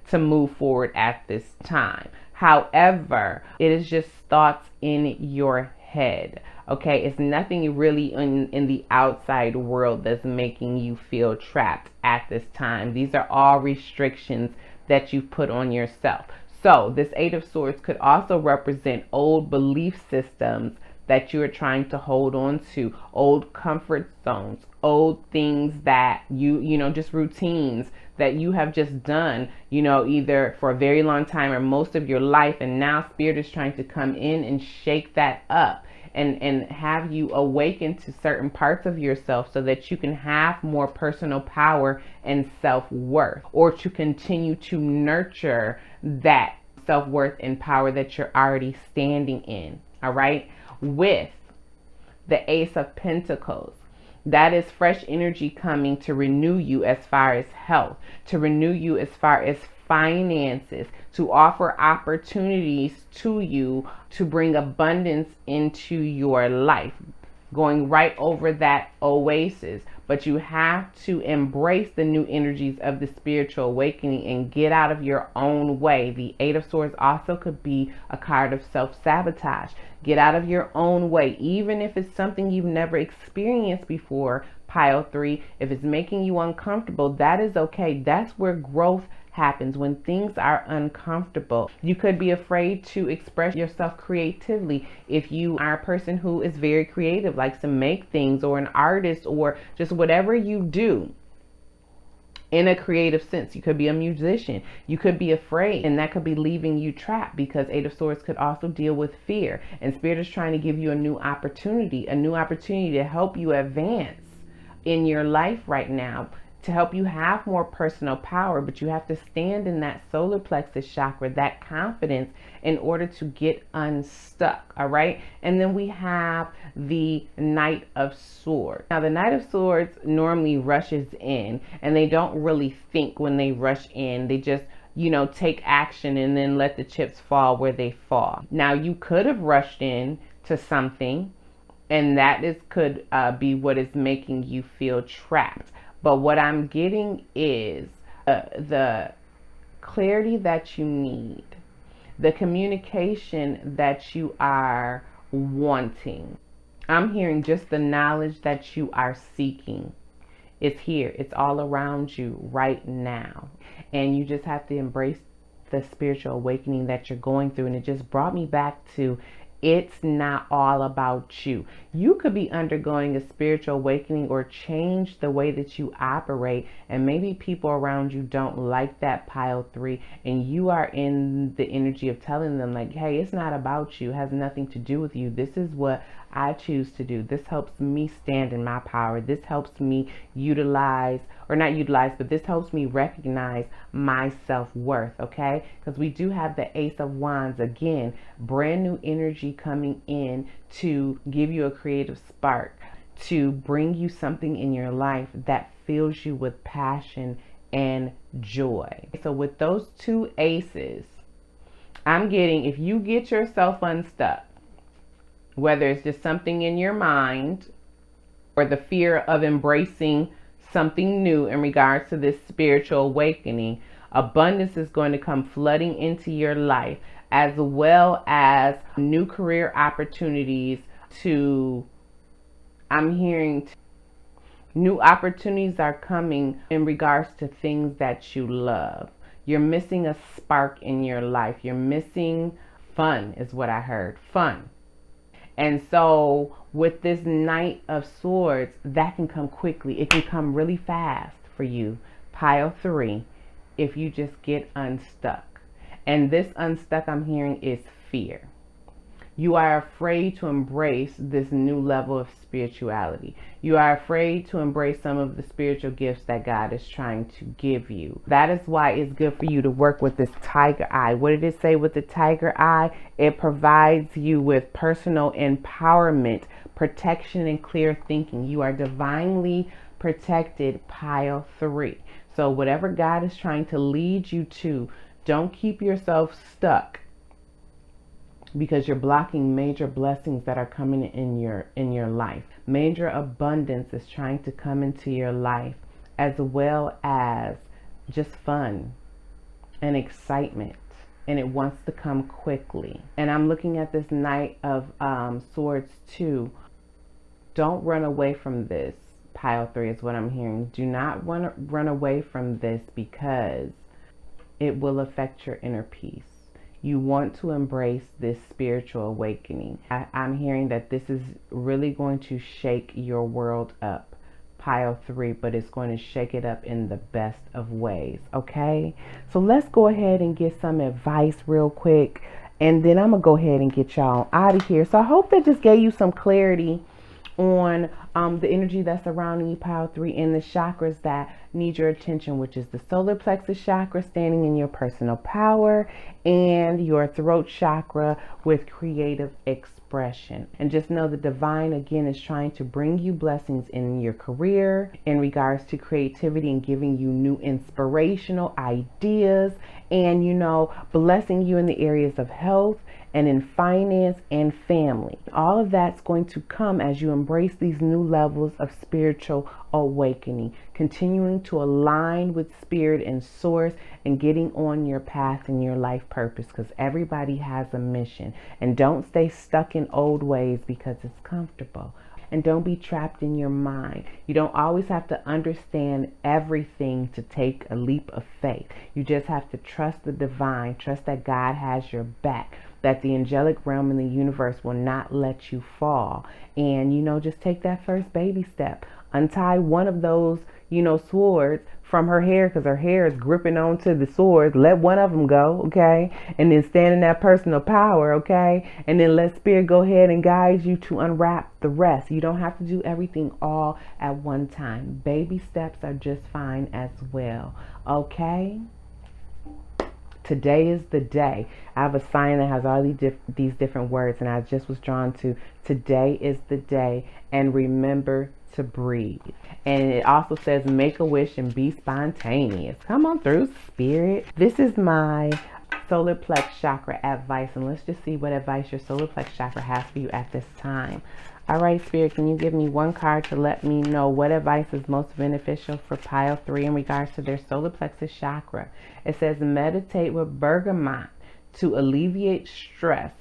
to move forward at this time. However, it is just thoughts in your head. Okay, it's nothing really in the outside world that's making you feel trapped at this time. These are all restrictions that you've put on yourself. So this Eight of Swords could also represent old belief systems that you're trying to hold on to, old comfort zones, old things that just routines that you have just done, either for a very long time or most of your life. And now Spirit is trying to come in and shake that up and have you awaken to certain parts of yourself so that you can have more personal power and self-worth, or to continue to nurture that self-worth and power that you're already standing in. All right. With the Ace of Pentacles, that is fresh energy coming to renew you as far as health, to renew you as far as finances, to offer opportunities to you to bring abundance into your life, going right over that oasis. But you have to embrace the new energies of the spiritual awakening and get out of your own way. The Eight of Swords also could be a card of self-sabotage. Get out of your own way, even if it's something you've never experienced before, pile 3. If it's making you uncomfortable, that is okay. That's where growth happens, when things are uncomfortable. You could be afraid to express yourself creatively. If you are a person who is very creative, likes to make things, or an artist, or just whatever you do in a creative sense, you could be a musician, you could be afraid, and that could be leaving you trapped, because Eight of Swords could also deal with fear. And Spirit is trying to give you a new opportunity to help you advance in your life right now, to help you have more personal power. But you have to stand in that solar plexus chakra, that confidence, in order to get unstuck. All right. And then we have the Knight of Swords. Now, the Knight of Swords normally rushes in, and they don't really think when they rush in. They just take action and then let the chips fall where they fall. Now, you could have rushed in to something, and that could be what is making you feel trapped. But what I'm getting is the clarity that you need, the communication that you are wanting. I'm hearing just the knowledge that you are seeking. It's here. It's all around you right now. And you just have to embrace the spiritual awakening that you're going through. And it just brought me back to, it's not all about you. You could be undergoing a spiritual awakening or change the way that you operate, and maybe people around you don't like that, pile 3, and you are in the energy of telling them, like, hey, it's not about you. It has nothing to do with you. This is what I choose to do. This helps me stand in my power. This helps me but this helps me recognize my self-worth, okay? Because we do have the Ace of Wands, again, brand new energy coming in to give you a creative spark, to bring you something in your life that fills you with passion and joy. So with those two aces, I'm getting, if you get yourself unstuck, whether it's just something in your mind or the fear of embracing something new in regards to this spiritual awakening, abundance is going to come flooding into your life, as well as new career opportunities. I'm hearing new opportunities are coming in regards to things that you love. You're missing a spark in your life. You're missing fun, is what I heard. Fun. And so with this Knight of Swords, that can come quickly. It can come really fast for you, pile 3, if you just get unstuck. And this unstuck, I'm hearing, is fear. You are afraid to embrace this new level of spirituality. You are afraid to embrace some of the spiritual gifts that God is trying to give you. That is why it's good for you to work with this tiger eye. What did it say with the tiger eye? It provides you with personal empowerment, protection, and clear thinking. You are divinely protected, pile 3. So whatever God is trying to lead you to, don't keep yourself stuck, because you're blocking major blessings that are coming in your life. Major abundance is trying to come into your life, as well as just fun and excitement, and it wants to come quickly. And I'm looking at this Knight of Swords too. Don't run away from this, pile 3 is what I'm hearing. Do not run away from this, because it will affect your inner peace. You want to embrace this spiritual awakening. I'm hearing that this is really going to shake your world up. Pile 3, but it's going to shake it up in the best of ways. Okay, so let's go ahead and get some advice real quick, and then I'm gonna go ahead and get y'all out of here. So I hope that just gave you some clarity on the energy that's surrounding you, pile 3, and the chakras that need your attention, which is the solar plexus chakra, standing in your personal power, and your throat chakra with creative expression. And just know the divine, again, is trying to bring you blessings in your career in regards to creativity, and giving you new inspirational ideas, and blessing you in the areas of health and in finance and family. All of that's going to come as you embrace these new levels of spiritual awakening, continuing to align with spirit and source, and getting on your path and your life purpose, because everybody has a mission. And don't stay stuck in old ways because it's comfortable. And don't be trapped in your mind. You don't always have to understand everything to take a leap of faith. You just have to trust the divine, trust that God has your back, that the angelic realm in the universe will not let you fall. And, just take that first baby step. Untie one of those, swords from her hair, because her hair is gripping onto the swords. Let one of them go, okay? And then stand in that personal power, okay? And then let spirit go ahead and guide you to unwrap the rest. You don't have to do everything all at one time. Baby steps are just fine as well, okay? Today is the day. I have a sign that has all these different words, and I just was drawn to today is the day, and remember to breathe. And it also says make a wish and be spontaneous. Come on through, spirit. This is my solar plex chakra advice, and let's just see what advice your solar plex chakra has for you at this time. All right, spirit, can you give me one card to let me know what advice is most beneficial for pile 3 in regards to their solar plexus chakra? It says meditate with bergamot to alleviate stress,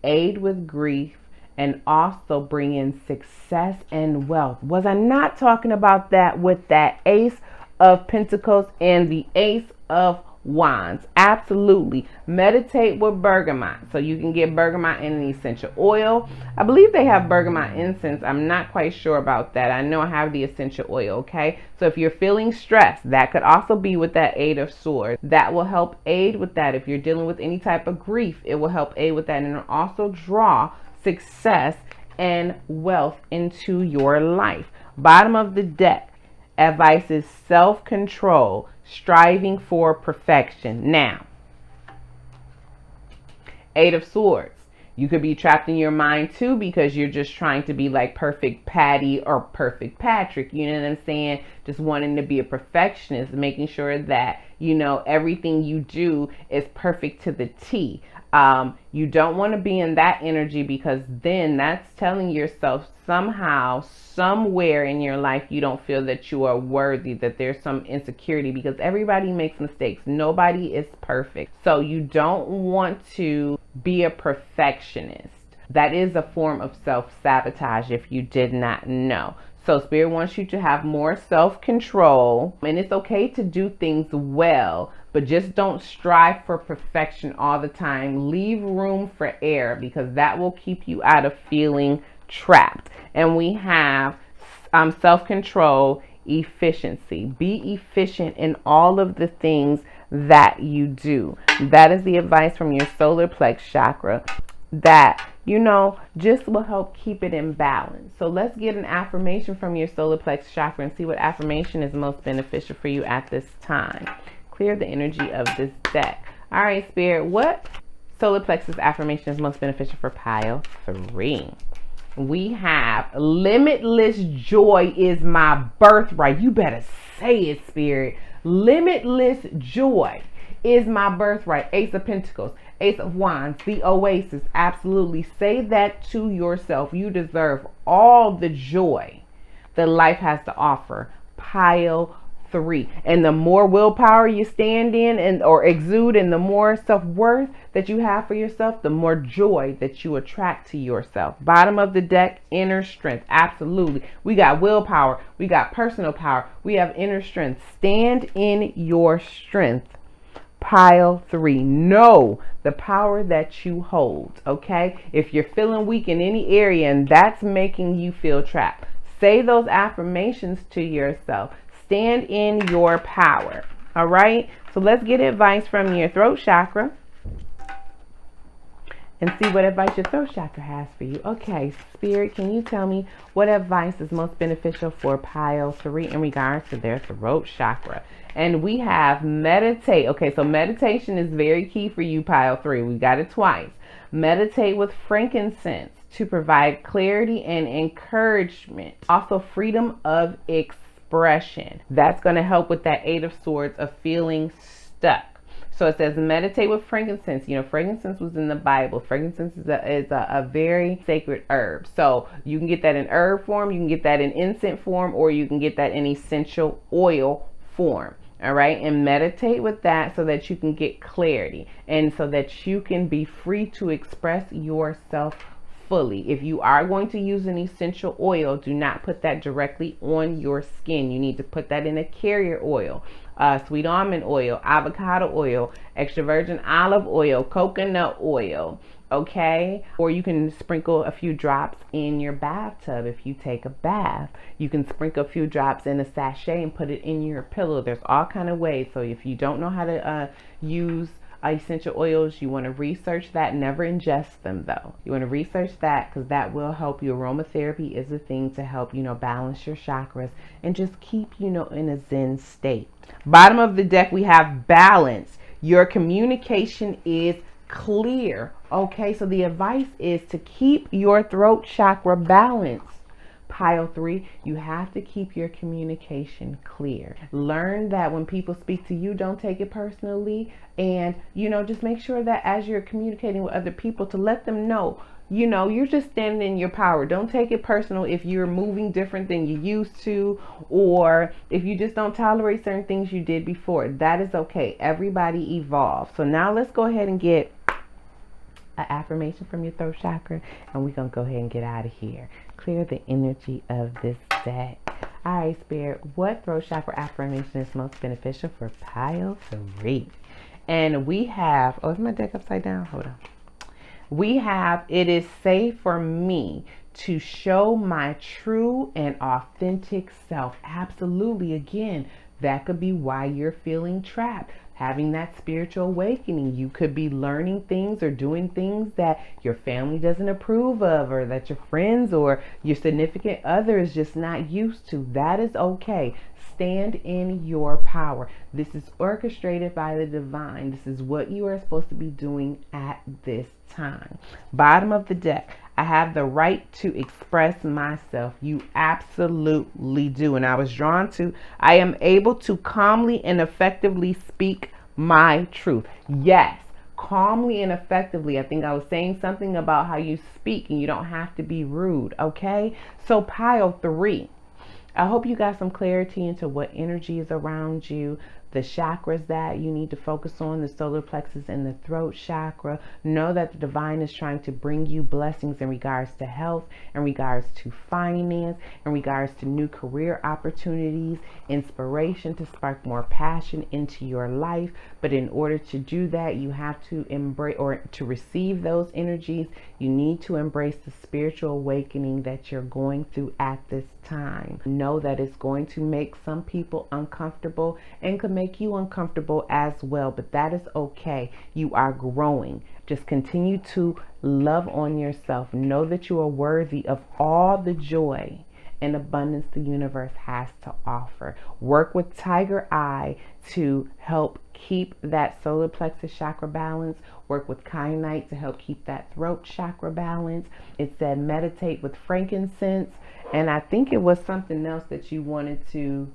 aid with grief, and also bring in success and wealth. Was I not talking about that with that Ace of Pentacles and the Ace of Wands? Absolutely. Meditate with bergamot. So you can get bergamot in an essential oil. I believe they have bergamot incense. I'm not quite sure about that. I know I have the essential oil, okay? So if you're feeling stressed, that could also be with that 8 of Swords. That will help aid with that. If you're dealing with any type of grief, it will help aid with that, and it'll also draw success and wealth into your life. Bottom of the deck, advice is self-control, striving for perfection. Now, 8 of Swords. You could be trapped in your mind too, because you're just trying to be like perfect Patty or perfect Patrick. You know what I'm saying? Just wanting to be a perfectionist, making sure that, everything you do is perfect to the T. You don't want to be in that energy, because then that's telling yourself somehow, somewhere in your life, you don't feel that you are worthy, that there's some insecurity, because everybody makes mistakes. Nobody is perfect. So you don't want to be a perfectionist. That is a form of self-sabotage if you did not know. So Spirit wants you to have more self-control, and it's okay to do things well, but just don't strive for perfection all the time. Leave room for error, because that will keep you out of feeling trapped. And we have self-control, efficiency. Be efficient in all of the things that you do. That is the advice from your solar plex chakra that just will help keep it in balance. So let's get an affirmation from your solar plex chakra and see what affirmation is most beneficial for you at this time. Clear the energy of this deck. All right, Spirit, what solar plexus affirmation is most beneficial for pile 3? We have limitless joy is my birthright. You better say it, Spirit. Limitless joy is my birthright. Ace of Pentacles, Ace of Wands, the Oasis. Absolutely. Say that to yourself. You deserve all the joy that life has to offer. Pile 3. And the more willpower you stand in or exude, and the more self-worth that you have for yourself, the more joy that you attract to yourself. Bottom of the deck, inner strength. Absolutely. We got willpower. We got personal power. We have inner strength. Stand in your strength. Pile 3, know the power that you hold, okay? If you're feeling weak in any area and that's making you feel trapped, say those affirmations to yourself. Stand in your power, all right? So let's get advice from your throat chakra and see what advice your throat chakra has for you. Okay, Spirit, can you tell me what advice is most beneficial for pile 3 in regards to their throat chakra? And we have meditate. Okay, so meditation is very key for you, pile 3. We got it twice. Meditate with frankincense to provide clarity and encouragement. Also, freedom of expression. That's going to help with that 8 of Swords of feeling stuck. So it says meditate with frankincense. You know, frankincense was in the Bible. Frankincense is a very sacred herb. So you can get that in herb form, you can get that in incense form, or you can get that in essential oil form. All right. And meditate with that so that you can get clarity and so that you can be free to express yourself fully. If you are going to use an essential oil, do not put that directly on your skin. You need to put that in a carrier oil. Sweet almond oil, avocado oil, extra virgin olive oil, coconut oil, okay? Or you can sprinkle a few drops in your bathtub if you take a bath. You can sprinkle a few drops in a sachet and put it in your pillow. There's all kind of ways. So if you don't know how to use essential oils, you want to research that. Never ingest them though. You want to research that because that will help you. Aromatherapy is a thing to help, balance your chakras and just keep, in a zen state. Bottom of the deck, we have balance. Your communication is clear. Okay, so the advice is to keep your throat chakra balanced. Pile 3, you have to keep your communication clear. Learn that when people speak to you, don't take it personally. And, just make sure that as you're communicating with other people to let them know, you're just standing in your power. Don't take it personal if you're moving different than you used to, or if you just don't tolerate certain things you did before. That is okay. Everybody evolves. So now let's go ahead and get an affirmation from your throat chakra, and we're going to go ahead and get out of here. Clear the energy of this deck. All right, Spirit, what throat chakra affirmation is most beneficial for pile 3? And we have, is my deck upside down? Hold on. We have, it is safe for me to show my true and authentic self. Absolutely. Again, that could be why you're feeling trapped. Having that spiritual awakening. You could be learning things or doing things that your family doesn't approve of, or that your friends or your significant other is just not used to. That is okay. Stand in your power. This is orchestrated by the divine. This is what you are supposed to be doing at this time. Bottom of the deck, I have the right to express myself. You absolutely do. And I was drawn to, I am able to calmly and effectively speak my truth. Yes, calmly and effectively. I think I was saying something about how you speak and you don't have to be rude. Okay. So pile 3. I hope you got some clarity into what energy is around you, the chakras that you need to focus on, the solar plexus and the throat chakra. Know that the divine is trying to bring you blessings in regards to health, in regards to finance, in regards to new career opportunities, inspiration to spark more passion into your life. But in order to do that, you have to embrace, or to receive those energies, you need to embrace the spiritual awakening that you're going through at this time. Know that it's going to make some people uncomfortable and could make you uncomfortable as well, but that is okay. You are growing. Just continue to love on yourself. Know that you are worthy of all the joy and abundance the universe has to offer. Work with Tiger Eye to help keep that solar plexus chakra balance. Work with kyanite to help keep that throat chakra balance. It said meditate with frankincense, and I think it was something else that you wanted to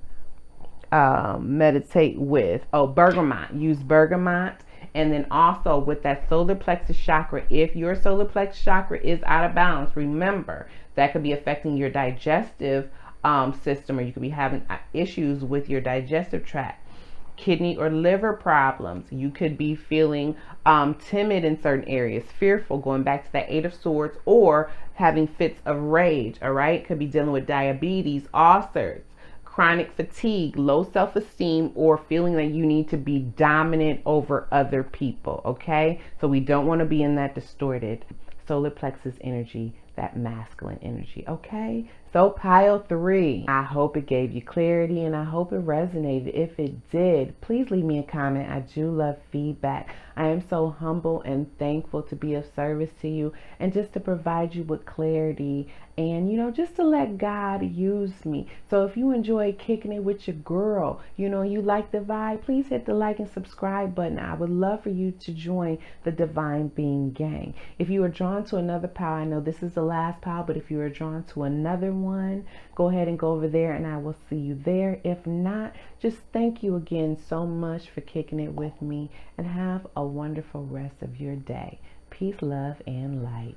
meditate with. Bergamot. Use bergamot. And then also with that solar plexus chakra, if your solar plexus chakra is out of balance, remember that could be affecting your digestive system, or you could be having issues with your digestive tract, kidney or liver problems. You could be feeling timid in certain areas, fearful, going back to that 8 of Swords, or having fits of rage. All right, could be dealing with diabetes, ulcers, chronic fatigue, low self-esteem, or feeling that you need to be dominant over other people, okay? So we don't want to be in that distorted solar plexus energy, that masculine energy, okay? So pile 3, I hope it gave you clarity and I hope it resonated. If it did, please leave me a comment. I do love feedback. I am so humble and thankful to be of service to you and just to provide you with clarity and, you know, just to let God use me. So if you enjoy kicking it with your girl, you know, you like the vibe, please hit the like and subscribe button. I would love for you to join the Divine Being Gang. If you are drawn to another pile, I know this is the last pile, but if you are drawn to another one, go ahead and go over there and I will see you there. If not, just thank you again so much for kicking it with me and have a wonderful rest of your day. Peace, love, and light.